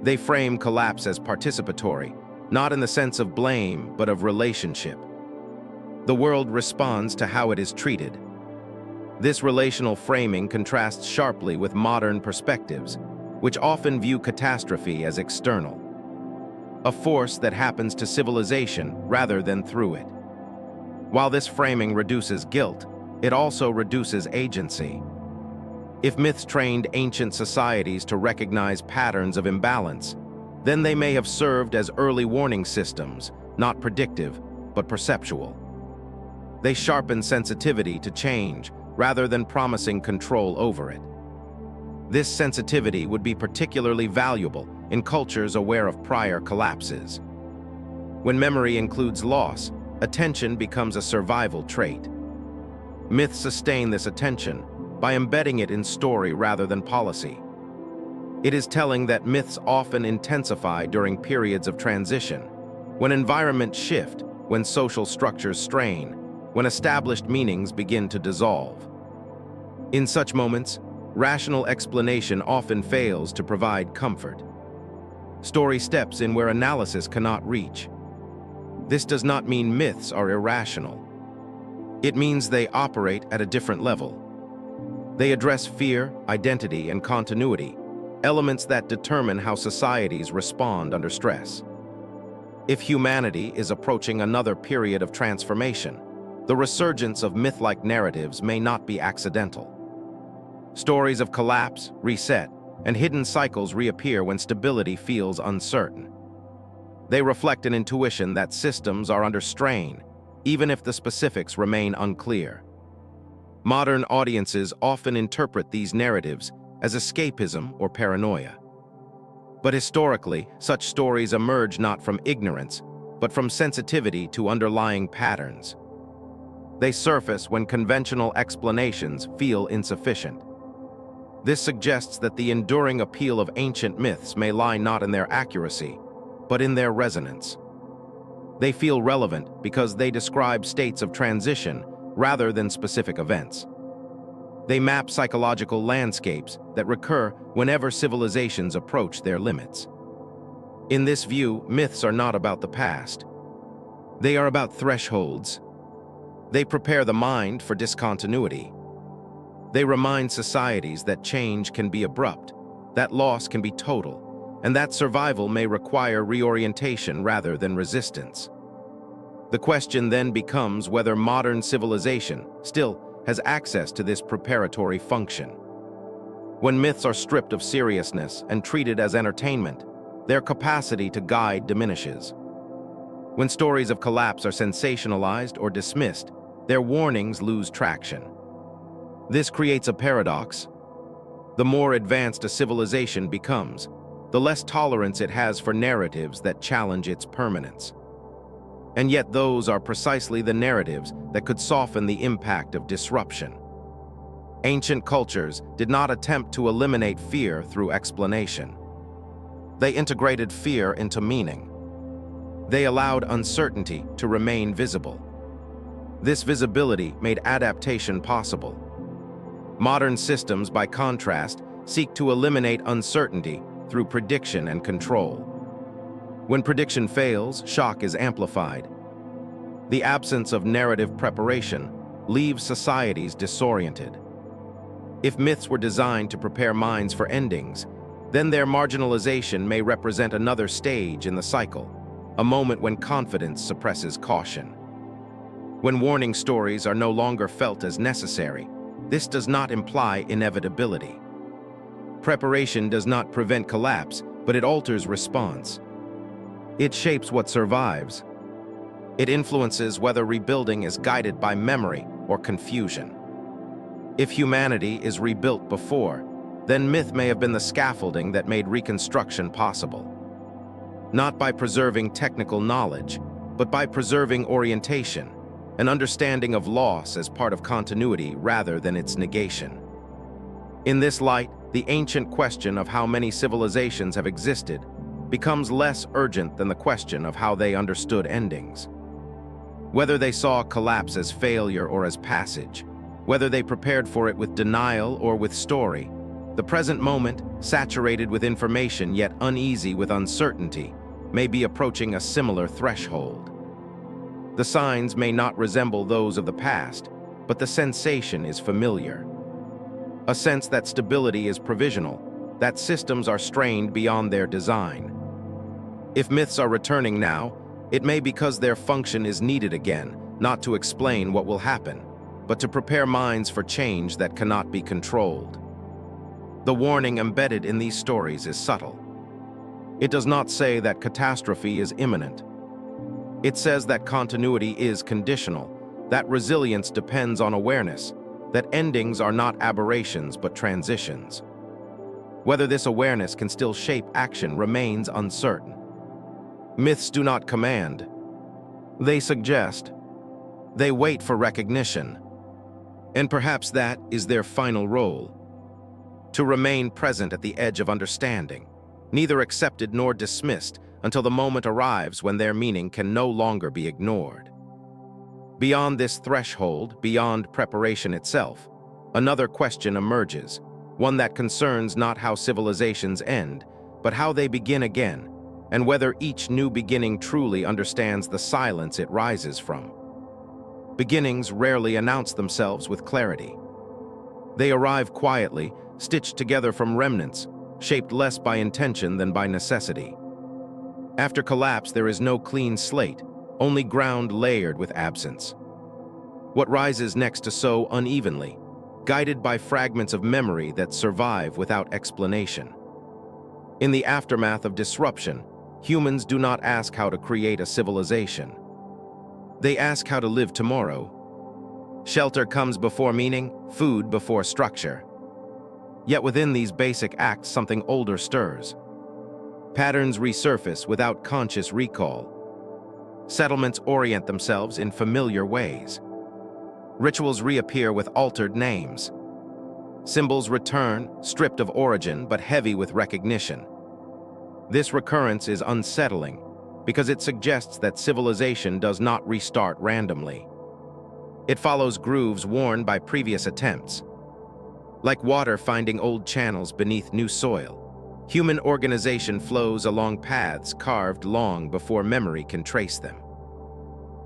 They frame collapse as participatory, not in the sense of blame, but of relationship. The world responds to how it is treated. This relational framing contrasts sharply with modern perspectives, which often view catastrophe as external, a force that happens to civilization rather than through it. While this framing reduces guilt, it also reduces agency. If myths trained ancient societies to recognize patterns of imbalance, then they may have served as early warning systems, not predictive, but perceptual. They sharpen sensitivity to change rather than promising control over it. This sensitivity would be particularly valuable in cultures aware of prior collapses. When memory includes loss, attention becomes a survival trait. Myths sustain this attention by embedding it in story rather than policy. It is telling that myths often intensify during periods of transition, when environments shift, when social structures strain, when established meanings begin to dissolve. In such moments, rational explanation often fails to provide comfort. Story steps in where analysis cannot reach. This does not mean myths are irrational. It means they operate at a different level. They address fear, identity, and continuity, elements that determine how societies respond under stress. If humanity is approaching another period of transformation, the resurgence of myth-like narratives may not be accidental. Stories of collapse, reset, and hidden cycles reappear when stability feels uncertain. They reflect an intuition that systems are under strain, even if the specifics remain unclear. Modern audiences often interpret these narratives as escapism or paranoia. But historically, such stories emerge not from ignorance, but from sensitivity to underlying patterns. They surface when conventional explanations feel insufficient. This suggests that the enduring appeal of ancient myths may lie not in their accuracy, but in their resonance. They feel relevant because they describe states of transition rather than specific events. They map psychological landscapes that recur whenever civilizations approach their limits. In this view, myths are not about the past. They are about thresholds. They prepare the mind for discontinuity. They remind societies that change can be abrupt, that loss can be total, and that survival may require reorientation rather than resistance. The question then becomes whether modern civilization still has access to this preparatory function. When myths are stripped of seriousness and treated as entertainment, their capacity to guide diminishes. When stories of collapse are sensationalized or dismissed, their warnings lose traction. This creates a paradox. The more advanced a civilization becomes, the less tolerance it has for narratives that challenge its permanence. And yet those are precisely the narratives that could soften the impact of disruption. Ancient cultures did not attempt to eliminate fear through explanation. They integrated fear into meaning. They allowed uncertainty to remain visible. This visibility made adaptation possible. Modern systems, by contrast, seek to eliminate uncertainty through prediction and control. When prediction fails, shock is amplified. The absence of narrative preparation leaves societies disoriented. If myths were designed to prepare minds for endings, then their marginalization may represent another stage in the cycle, a moment when confidence suppresses caution. When warning stories are no longer felt as necessary, this does not imply inevitability. Preparation does not prevent collapse, but it alters response. It shapes what survives. It influences whether rebuilding is guided by memory or confusion. If humanity is rebuilt before, then myth may have been the scaffolding that made reconstruction possible. Not by preserving technical knowledge, but by preserving orientation, an understanding of loss as part of continuity rather than its negation. In this light, the ancient question of how many civilizations have existed becomes less urgent than the question of how they understood endings. Whether they saw collapse as failure or as passage, whether they prepared for it with denial or with story, the present moment, saturated with information yet uneasy with uncertainty, may be approaching a similar threshold. The signs may not resemble those of the past, but the sensation is familiar. A sense that stability is provisional, that systems are strained beyond their design. If myths are returning now, it may because their function is needed again, not to explain what will happen, but to prepare minds for change that cannot be controlled. The warning embedded in these stories is subtle. It does not say that catastrophe is imminent. It says that continuity is conditional, that resilience depends on awareness, that endings are not aberrations but transitions. Whether this awareness can still shape action remains uncertain. Myths do not command. They suggest. They wait for recognition. And perhaps that is their final role. To remain present at the edge of understanding, neither accepted nor dismissed until the moment arrives when their meaning can no longer be ignored. Beyond this threshold, beyond preparation itself, another question emerges, one that concerns not how civilizations end, but how they begin again, and whether each new beginning truly understands the silence it rises from. Beginnings rarely announce themselves with clarity. They arrive quietly, stitched together from remnants, shaped less by intention than by necessity. After collapse, there is no clean slate, only ground layered with absence. What rises next to sow unevenly, guided by fragments of memory that survive without explanation. In the aftermath of disruption, humans do not ask how to create a civilization. They ask how to live tomorrow. Shelter comes before meaning, food before structure. Yet within these basic acts, something older stirs. Patterns resurface without conscious recall. Settlements orient themselves in familiar ways. Rituals reappear with altered names. Symbols return, stripped of origin but heavy with recognition. This recurrence is unsettling because it suggests that civilization does not restart randomly. It follows grooves worn by previous attempts. Like water finding old channels beneath new soil, human organization flows along paths carved long before memory can trace them.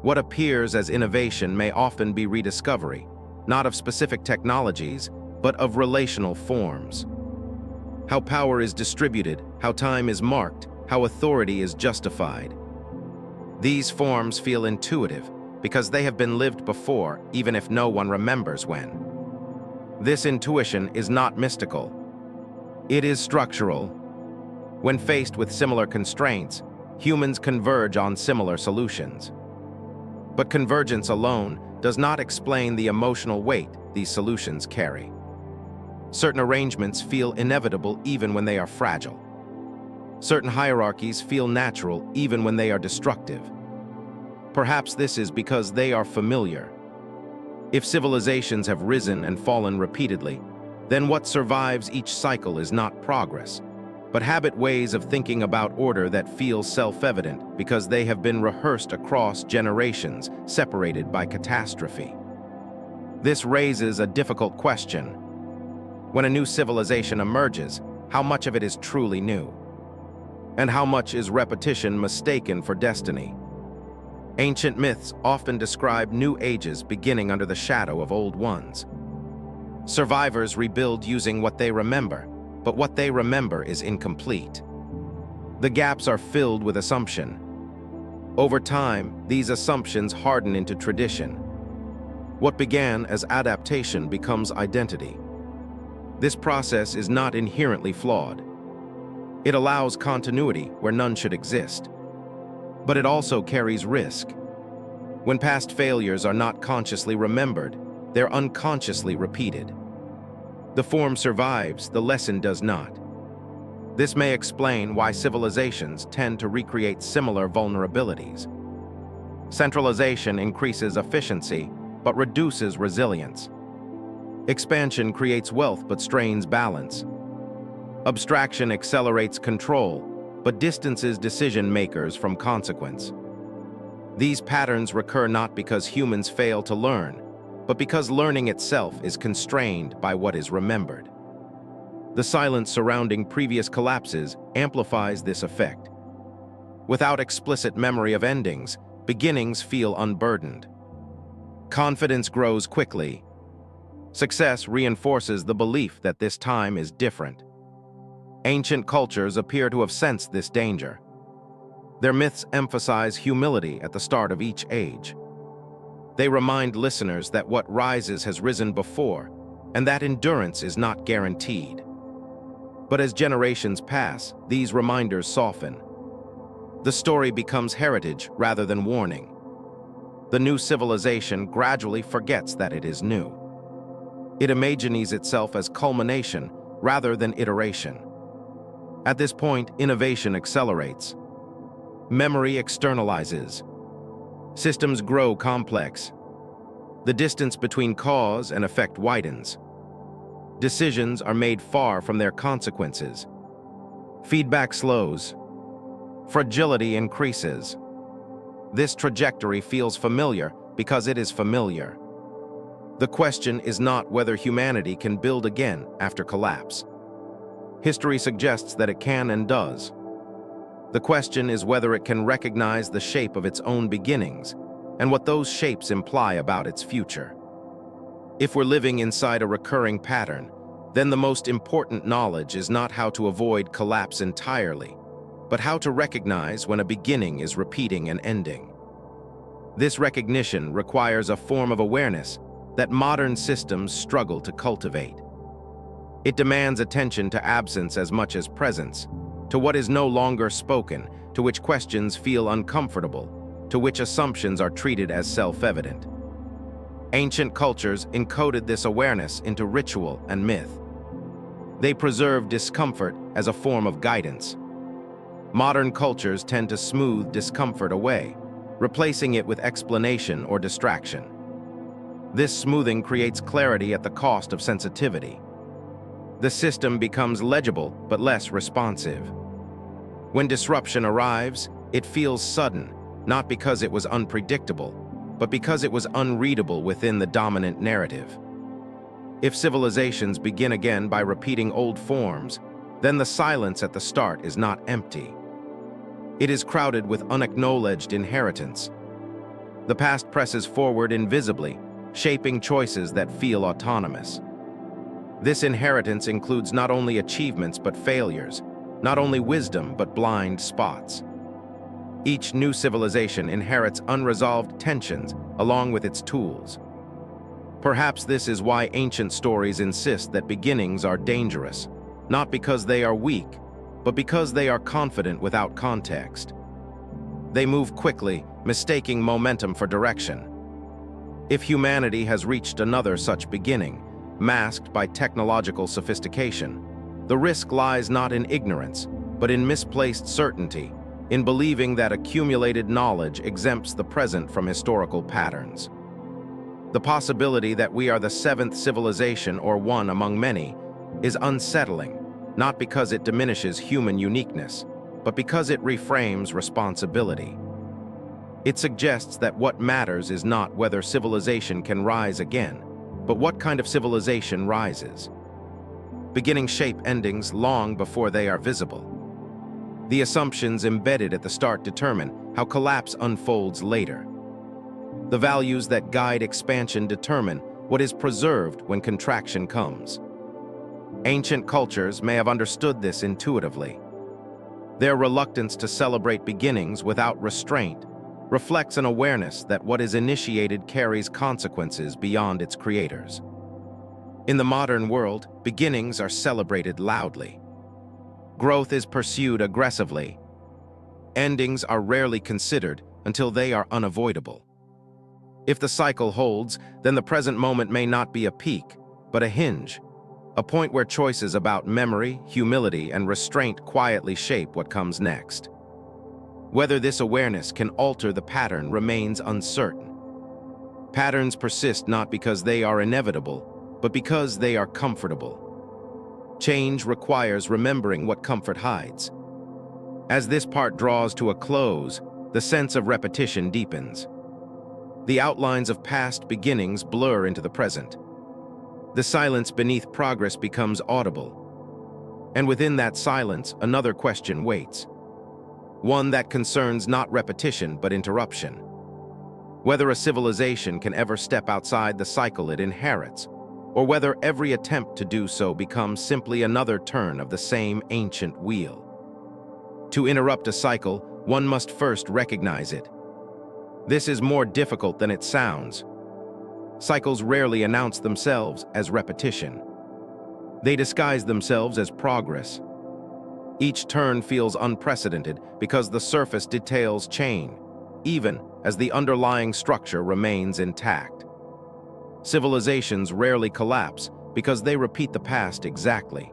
What appears as innovation may often be rediscovery, not of specific technologies, but of relational forms. How power is distributed, how time is marked, how authority is justified. These forms feel intuitive because they have been lived before, even if no one remembers when. This intuition is not mystical. It is structural. When faced with similar constraints, humans converge on similar solutions. But convergence alone does not explain the emotional weight these solutions carry. Certain arrangements feel inevitable even when they are fragile. Certain hierarchies feel natural even when they are destructive. Perhaps this is because they are familiar. If civilizations have risen and fallen repeatedly, then what survives each cycle is not progress, but habit ways of thinking about order that feel self-evident because they have been rehearsed across generations, separated by catastrophe. This raises a difficult question. When a new civilization emerges, how much of it is truly new? And how much is repetition mistaken for destiny? Ancient myths often describe new ages beginning under the shadow of old ones. Survivors rebuild using what they remember, but what they remember is incomplete. The gaps are filled with assumption. Over time, these assumptions harden into tradition. What began as adaptation becomes identity. This process is not inherently flawed. It allows continuity where none should exist. But it also carries risk. When past failures are not consciously remembered, they're unconsciously repeated. The form survives, the lesson does not. This may explain why civilizations tend to recreate similar vulnerabilities. Centralization increases efficiency, but reduces resilience. Expansion creates wealth but strains balance. Abstraction accelerates control, but distances decision-makers from consequence. These patterns recur not because humans fail to learn, but because learning itself is constrained by what is remembered. The silence surrounding previous collapses amplifies this effect. Without explicit memory of endings, beginnings feel unburdened. Confidence grows quickly. Success reinforces the belief that this time is different. Ancient cultures appear to have sensed this danger. Their myths emphasize humility at the start of each age. They remind listeners that what rises has risen before, and that endurance is not guaranteed. But as generations pass, these reminders soften. The story becomes heritage rather than warning. The new civilization gradually forgets that it is new. It imagines itself as culmination rather than iteration. At this point, innovation accelerates. Memory externalizes. Systems grow complex. The distance between cause and effect widens. Decisions are made far from their consequences. Feedback slows. Fragility increases. This trajectory feels familiar because it is familiar. The question is not whether humanity can build again after collapse. History suggests that it can and does. The question is whether it can recognize the shape of its own beginnings and what those shapes imply about its future. If we're living inside a recurring pattern, then the most important knowledge is not how to avoid collapse entirely, but how to recognize when a beginning is repeating an ending. This recognition requires a form of awareness that modern systems struggle to cultivate. It demands attention to absence as much as presence, to what is no longer spoken, to which questions feel uncomfortable, to which assumptions are treated as self-evident. Ancient cultures encoded this awareness into ritual and myth. They preserved discomfort as a form of guidance. Modern cultures tend to smooth discomfort away, replacing it with explanation or distraction. This smoothing creates clarity at the cost of sensitivity. The system becomes legible but less responsive. When disruption arrives, it feels sudden, not because it was unpredictable, but because it was unreadable within the dominant narrative. If civilizations begin again by repeating old forms, then the silence at the start is not empty. It is crowded with unacknowledged inheritance. The past presses forward invisibly, shaping choices that feel autonomous. This inheritance includes not only achievements but failures, not only wisdom but blind spots. Each new civilization inherits unresolved tensions along with its tools. Perhaps this is why ancient stories insist that beginnings are dangerous, not because they are weak, but because they are confident without context. They move quickly, mistaking momentum for direction. If humanity has reached another such beginning, masked by technological sophistication, the risk lies not in ignorance, but in misplaced certainty, in believing that accumulated knowledge exempts the present from historical patterns. The possibility that we are the seventh civilization or one among many is unsettling, not because it diminishes human uniqueness, but because it reframes responsibility. It suggests that what matters is not whether civilization can rise again, but what kind of civilization rises. Beginnings shape endings long before they are visible. The assumptions embedded at the start determine how collapse unfolds later. The values that guide expansion determine what is preserved when contraction comes. Ancient cultures may have understood this intuitively. Their reluctance to celebrate beginnings without restraint reflects an awareness that what is initiated carries consequences beyond its creators. In the modern world, beginnings are celebrated loudly. Growth is pursued aggressively. Endings are rarely considered until they are unavoidable. If the cycle holds, then the present moment may not be a peak, but a hinge, a point where choices about memory, humility, and restraint quietly shape what comes next. Whether this awareness can alter the pattern remains uncertain. Patterns persist not because they are inevitable, but because they are comfortable. Change requires remembering what comfort hides. As this part draws to a close, the sense of repetition deepens. The outlines of past beginnings blur into the present. The silence beneath progress becomes audible. And within that silence, another question waits. One that concerns not repetition but interruption. Whether a civilization can ever step outside the cycle it inherits, or whether every attempt to do so becomes simply another turn of the same ancient wheel. To interrupt a cycle, one must first recognize it. This is more difficult than it sounds. Cycles rarely announce themselves as repetition. They disguise themselves as progress. Each turn feels unprecedented because the surface details change, even as the underlying structure remains intact. Civilizations rarely collapse because they repeat the past exactly.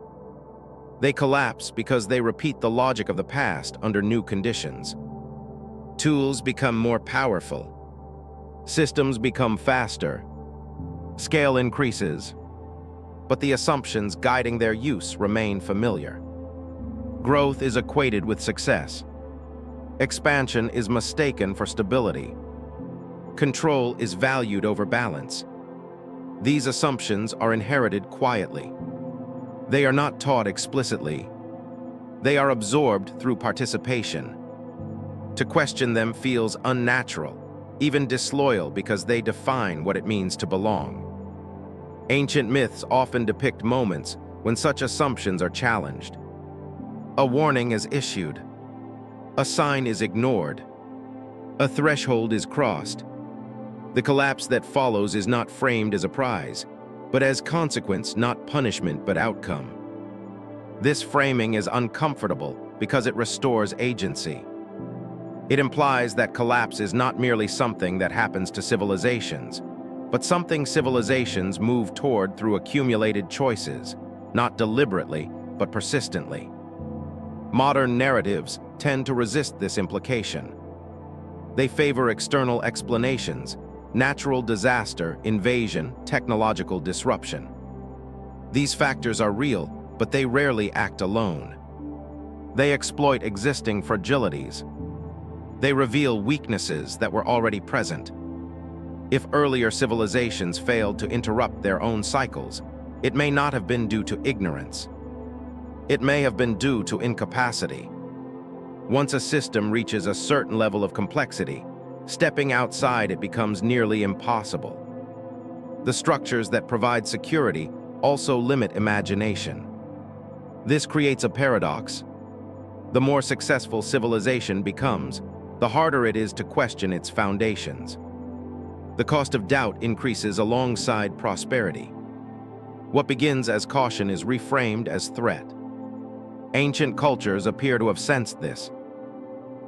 They collapse because they repeat the logic of the past under new conditions. Tools become more powerful. Systems become faster. Scale increases. But the assumptions guiding their use remain familiar. Growth is equated with success. Expansion is mistaken for stability. Control is valued over balance. These assumptions are inherited quietly. They are not taught explicitly. They are absorbed through participation. To question them feels unnatural, even disloyal because they define what it means to belong. Ancient myths often depict moments when such assumptions are challenged. A warning is issued. A sign is ignored. A threshold is crossed. The collapse that follows is not framed as a prize, but as consequence, not punishment, but outcome. This framing is uncomfortable because it restores agency. It implies that collapse is not merely something that happens to civilizations, but something civilizations move toward through accumulated choices, not deliberately, but persistently. Modern narratives tend to resist this implication. They favor external explanations, natural disaster, invasion, technological disruption. These factors are real, but they rarely act alone. They exploit existing fragilities. They reveal weaknesses that were already present. If earlier civilizations failed to interrupt their own cycles, it may not have been due to ignorance. It may have been due to incapacity. Once a system reaches a certain level of complexity, stepping outside it becomes nearly impossible. The structures that provide security also limit imagination. This creates a paradox. The more successful civilization becomes, the harder it is to question its foundations. The cost of doubt increases alongside prosperity. What begins as caution is reframed as threat. Ancient cultures appear to have sensed this.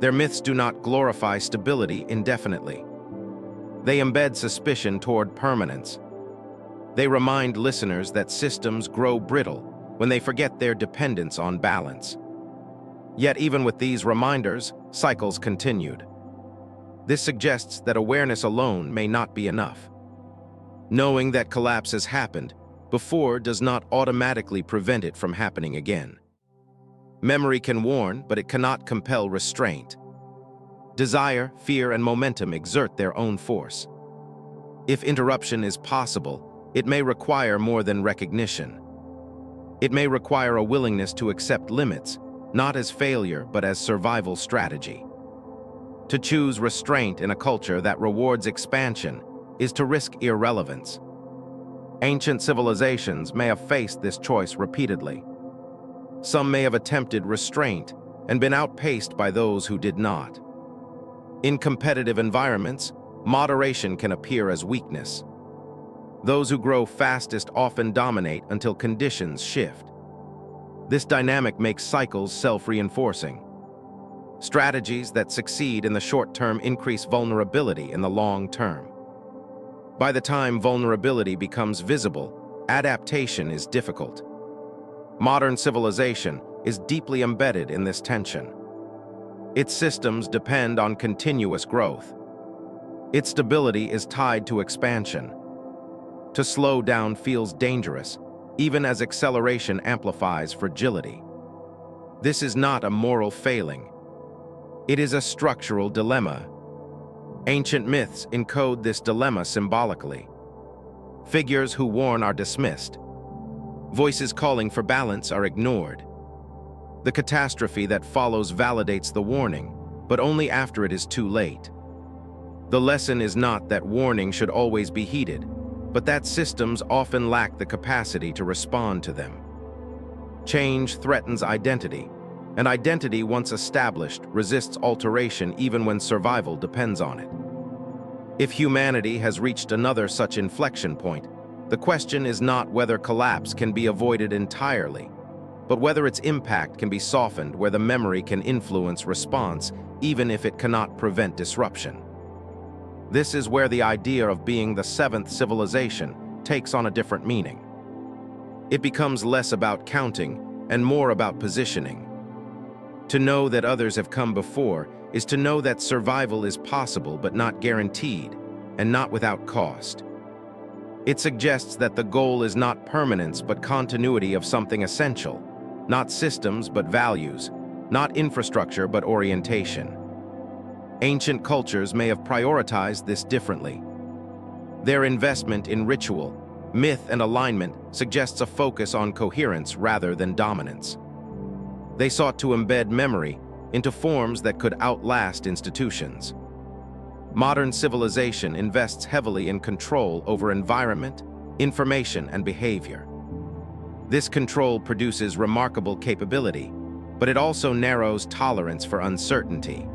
Their myths do not glorify stability indefinitely. They embed suspicion toward permanence. They remind listeners that systems grow brittle when they forget their dependence on balance. Yet even with these reminders, cycles continued. This suggests that awareness alone may not be enough. Knowing that collapse has happened before does not automatically prevent it from happening again. Memory can warn, but it cannot compel restraint. Desire, fear, and momentum exert their own force. If interruption is possible, it may require more than recognition. It may require a willingness to accept limits, not as failure but as survival strategy. To choose restraint in a culture that rewards expansion is to risk irrelevance. Ancient civilizations may have faced this choice repeatedly. Some may have attempted restraint and been outpaced by those who did not. In competitive environments, moderation can appear as weakness. Those who grow fastest often dominate until conditions shift. This dynamic makes cycles self-reinforcing. Strategies that succeed in the short term increase vulnerability in the long term. By the time vulnerability becomes visible, adaptation is difficult. Modern civilization is deeply embedded in this tension. Its systems depend on continuous growth. Its stability is tied to expansion. To slow down feels dangerous, even as acceleration amplifies fragility. This is not a moral failing. It is a structural dilemma. Ancient myths encode this dilemma symbolically. Figures who warn are dismissed. Voices calling for balance are ignored. The catastrophe that follows validates the warning, but only after it is too late. The lesson is not that warning should always be heeded, but that systems often lack the capacity to respond to them. Change threatens identity, and identity once established resists alteration even when survival depends on it. If humanity has reached another such inflection point, the question is not whether collapse can be avoided entirely, but whether its impact can be softened where the memory can influence response even if it cannot prevent disruption. This is where the idea of being the seventh civilization takes on a different meaning. It becomes less about counting and more about positioning. To know that others have come before is to know that survival is possible but not guaranteed, and not without cost. It suggests that the goal is not permanence but continuity of something essential, not systems but values, not infrastructure but orientation. Ancient cultures may have prioritized this differently. Their investment in ritual, myth, and alignment suggests a focus on coherence rather than dominance. They sought to embed memory into forms that could outlast institutions. Modern civilization invests heavily in control over environment, information, and behavior. This control produces remarkable capability, but it also narrows tolerance for uncertainty.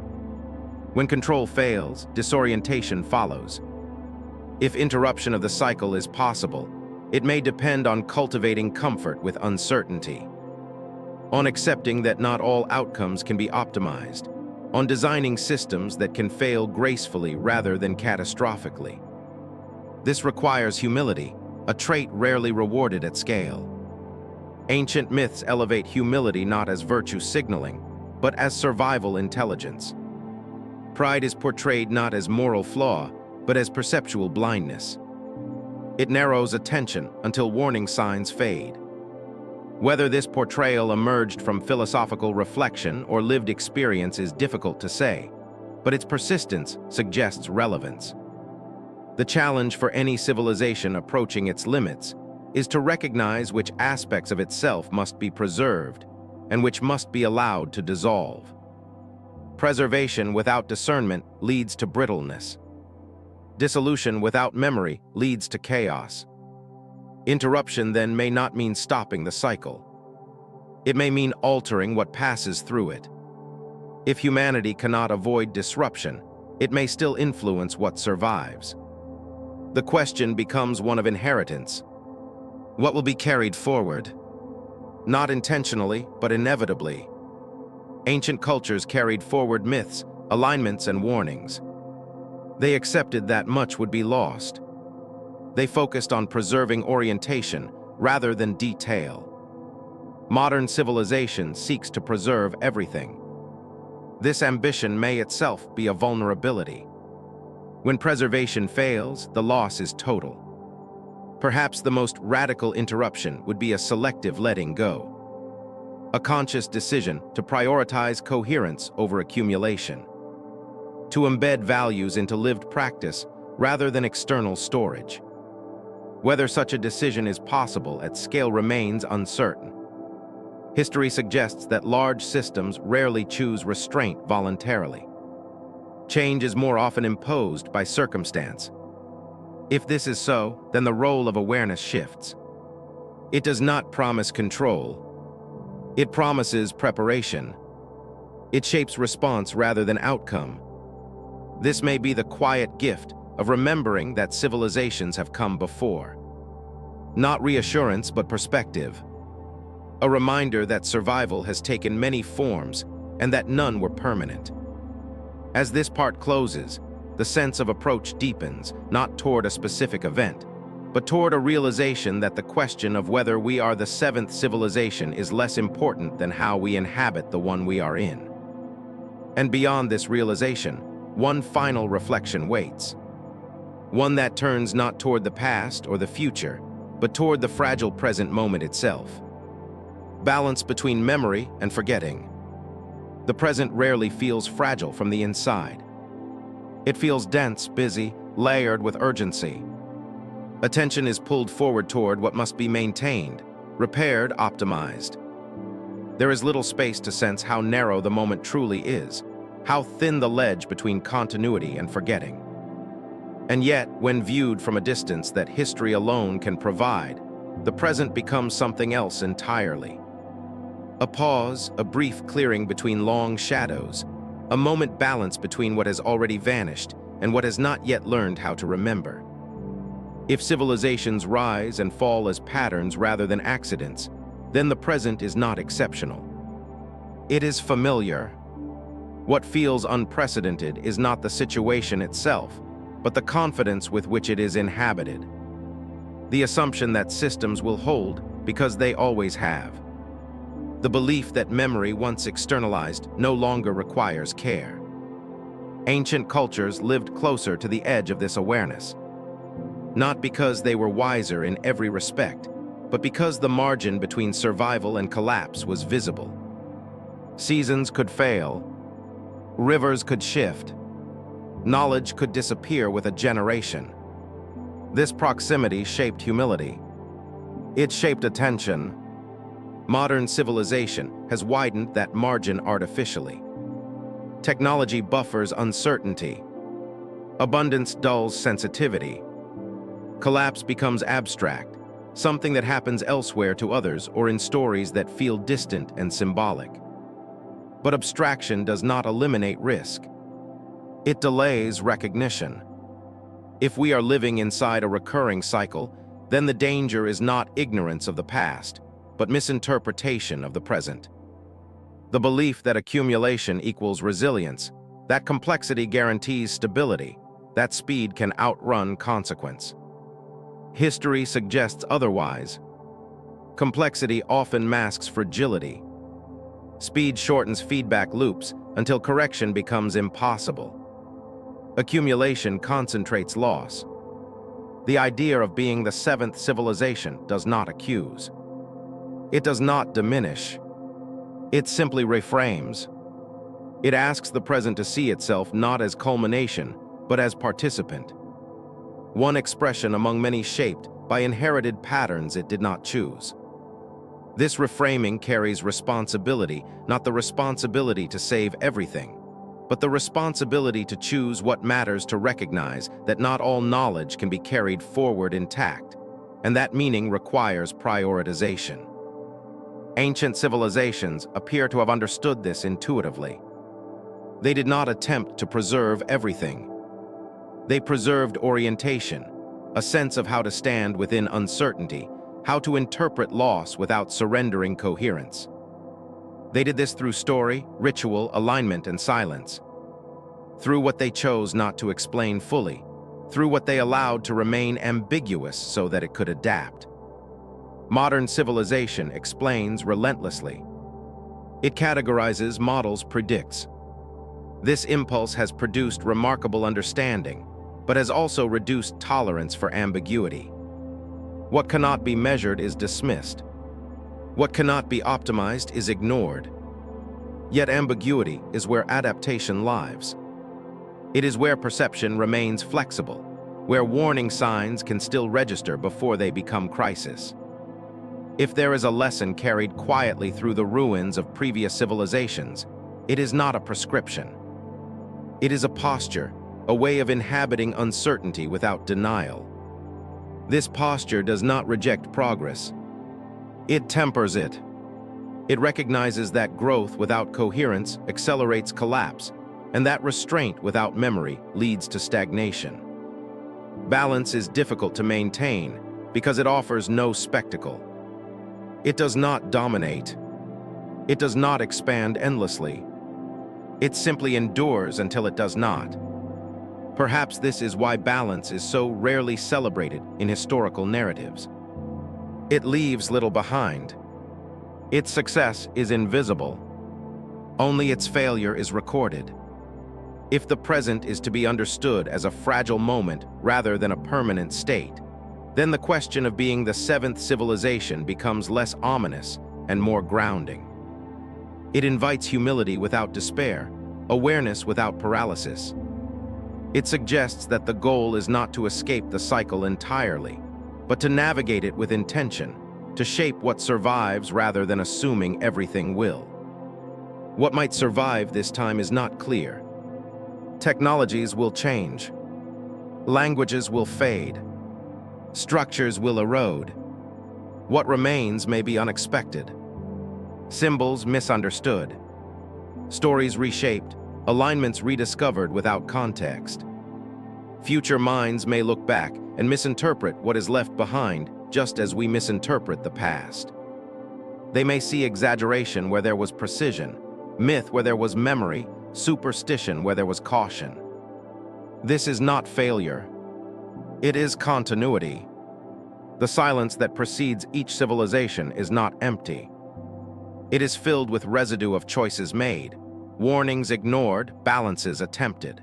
When control fails, disorientation follows. If interruption of the cycle is possible, it may depend on cultivating comfort with uncertainty, on accepting that not all outcomes can be optimized, on designing systems that can fail gracefully rather than catastrophically. This requires humility, a trait rarely rewarded at scale. Ancient myths elevate humility not as virtue signaling, but as survival intelligence. Pride is portrayed not as moral flaw, but as perceptual blindness. It narrows attention until warning signs fade. Whether this portrayal emerged from philosophical reflection or lived experience is difficult to say, but its persistence suggests relevance. The challenge for any civilization approaching its limits is to recognize which aspects of itself must be preserved and which must be allowed to dissolve. Preservation without discernment leads to brittleness. Dissolution without memory leads to chaos. Interruption then may not mean stopping the cycle. It may mean altering what passes through it. If humanity cannot avoid disruption, it may still influence what survives. The question becomes one of inheritance. What will be carried forward? Not intentionally, but inevitably. Ancient cultures carried forward myths, alignments, and warnings. They accepted that much would be lost. They focused on preserving orientation rather than detail. Modern civilization seeks to preserve everything. This ambition may itself be a vulnerability. When preservation fails, the loss is total. Perhaps the most radical interruption would be a selective letting go. A conscious decision to prioritize coherence over accumulation. To embed values into lived practice rather than external storage. Whether such a decision is possible at scale remains uncertain. History suggests that large systems rarely choose restraint voluntarily. Change is more often imposed by circumstance. If this is so, then the role of awareness shifts. It does not promise control. It promises preparation. It shapes response rather than outcome. This may be the quiet gift of remembering that civilizations have come before. Not reassurance, but perspective. A reminder that survival has taken many forms and that none were permanent. As this part closes, the sense of approach deepens, not toward a specific event, but toward a realization that the question of whether we are the seventh civilization is less important than how we inhabit the one we are in. And beyond this realization, one final reflection waits. One that turns not toward the past or the future, but toward the fragile present moment itself. Balance between memory and forgetting. The present rarely feels fragile from the inside. It feels dense, busy, layered with urgency. Attention is pulled forward toward what must be maintained, repaired, optimized. There is little space to sense how narrow the moment truly is, how thin the ledge between continuity and forgetting. And yet, when viewed from a distance that history alone can provide, the present becomes something else entirely. A pause, a brief clearing between long shadows, a moment balance between what has already vanished and what has not yet learned how to remember. If civilizations rise and fall as patterns rather than accidents, then the present is not exceptional. It is familiar. What feels unprecedented is not the situation itself, but the confidence with which it is inhabited. The assumption that systems will hold because they always have. The belief that memory, once externalized, no longer requires care. Ancient cultures lived closer to the edge of this awareness. Not because they were wiser in every respect, but because the margin between survival and collapse was visible. Seasons could fail, rivers could shift, knowledge could disappear with a generation. This proximity shaped humility. It shaped attention. Modern civilization has widened that margin artificially. Technology buffers uncertainty. Abundance dulls sensitivity. Collapse becomes abstract, something that happens elsewhere to others or in stories that feel distant and symbolic. But abstraction does not eliminate risk. It delays recognition. If we are living inside a recurring cycle, then the danger is not ignorance of the past, but misinterpretation of the present. The belief that accumulation equals resilience, that complexity guarantees stability, that speed can outrun consequence. History suggests otherwise. Complexity often masks fragility. Speed shortens feedback loops until correction becomes impossible. Accumulation concentrates loss. The idea of being the seventh civilization does not accuse. It does not diminish. It simply reframes. It asks the present to see itself not as culmination, but as participant. One expression among many shaped by inherited patterns it did not choose. This reframing carries responsibility, not the responsibility to save everything, but the responsibility to choose what matters, to recognize that not all knowledge can be carried forward intact, and that meaning requires prioritization. Ancient civilizations appear to have understood this intuitively. They did not attempt to preserve everything. They preserved orientation, a sense of how to stand within uncertainty, how to interpret loss without surrendering coherence. They did this through story, ritual, alignment, and silence. Through what they chose not to explain fully, through what they allowed to remain ambiguous so that it could adapt. Modern civilization explains relentlessly. It categorizes, models, predicts. This impulse has produced remarkable understanding, but has also reduced tolerance for ambiguity. What cannot be measured is dismissed. What cannot be optimized is ignored. Yet ambiguity is where adaptation lives. It is where perception remains flexible, where warning signs can still register before they become crisis. If there is a lesson carried quietly through the ruins of previous civilizations, it is not a prescription. It is a posture, a way of inhabiting uncertainty without denial. This posture does not reject progress. It tempers it. It recognizes that growth without coherence accelerates collapse, and that restraint without memory leads to stagnation. Balance is difficult to maintain because it offers no spectacle. It does not dominate. It does not expand endlessly. It simply endures until it does not. Perhaps this is why balance is so rarely celebrated in historical narratives. It leaves little behind. Its success is invisible. Only its failure is recorded. If the present is to be understood as a fragile moment rather than a permanent state, then the question of being the seventh civilization becomes less ominous and more grounding. It invites humility without despair, awareness without paralysis. It suggests that the goal is not to escape the cycle entirely, but to navigate it with intention, to shape what survives rather than assuming everything will. What might survive this time is not clear. Technologies will change. Languages will fade. Structures will erode. What remains may be unexpected. Symbols misunderstood. Stories reshaped, alignments rediscovered without context. Future minds may look back and misinterpret what is left behind, just as we misinterpret the past. They may see exaggeration where there was precision, myth where there was memory, superstition where there was caution. This is not failure. It is continuity. The silence that precedes each civilization is not empty. It is filled with residue of choices made, warnings ignored, balances attempted.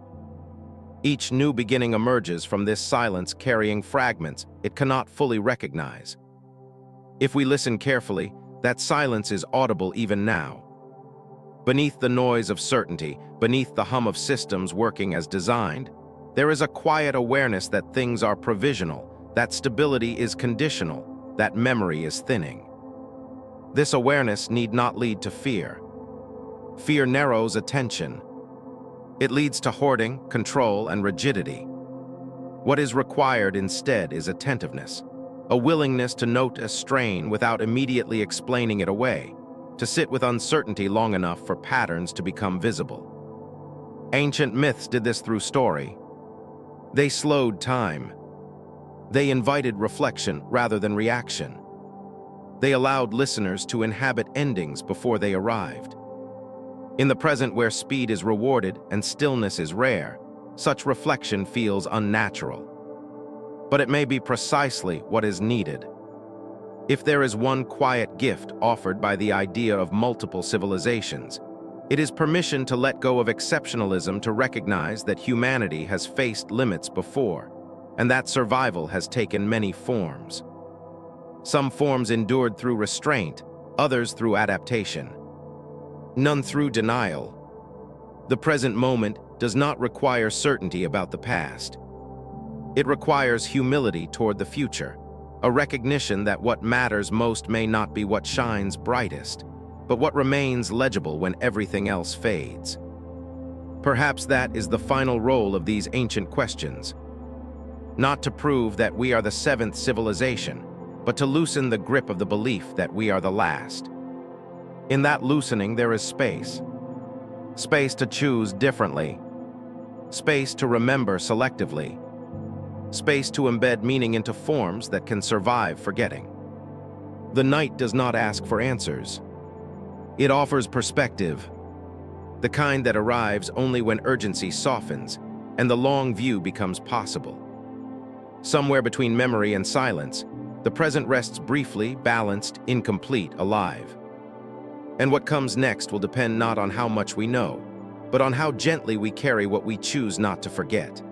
Each new beginning emerges from this silence carrying fragments it cannot fully recognize. If we listen carefully, that silence is audible even now. Beneath the noise of certainty, beneath the hum of systems working as designed, there is a quiet awareness that things are provisional, that stability is conditional, that memory is thinning. This awareness need not lead to fear. Fear narrows attention. It leads to hoarding, control, and rigidity. What is required instead is attentiveness, a willingness to note a strain without immediately explaining it away, to sit with uncertainty long enough for patterns to become visible. Ancient myths did this through story. They slowed time. They invited reflection rather than reaction. They allowed listeners to inhabit endings before they arrived. In the present, where speed is rewarded and stillness is rare, such reflection feels unnatural. But it may be precisely what is needed. If there is one quiet gift offered by the idea of multiple civilizations, it is permission to let go of exceptionalism, to recognize that humanity has faced limits before. and that survival has taken many forms. Some forms endured through restraint, others through adaptation. None through denial. The present moment does not require certainty about the past. It requires humility toward the future, a recognition that what matters most may not be what shines brightest, but what remains legible when everything else fades. Perhaps that is the final role of these ancient questions. Not to prove that we are the seventh civilization, but to loosen the grip of the belief that we are the last. In that loosening, there is space. Space to choose differently. Space to remember selectively. Space to embed meaning into forms that can survive forgetting. The night does not ask for answers. It offers perspective, the kind that arrives only when urgency softens and the long view becomes possible. Somewhere between memory and silence, the present rests briefly, balanced, incomplete, alive. And what comes next will depend not on how much we know, but on how gently we carry what we choose not to forget.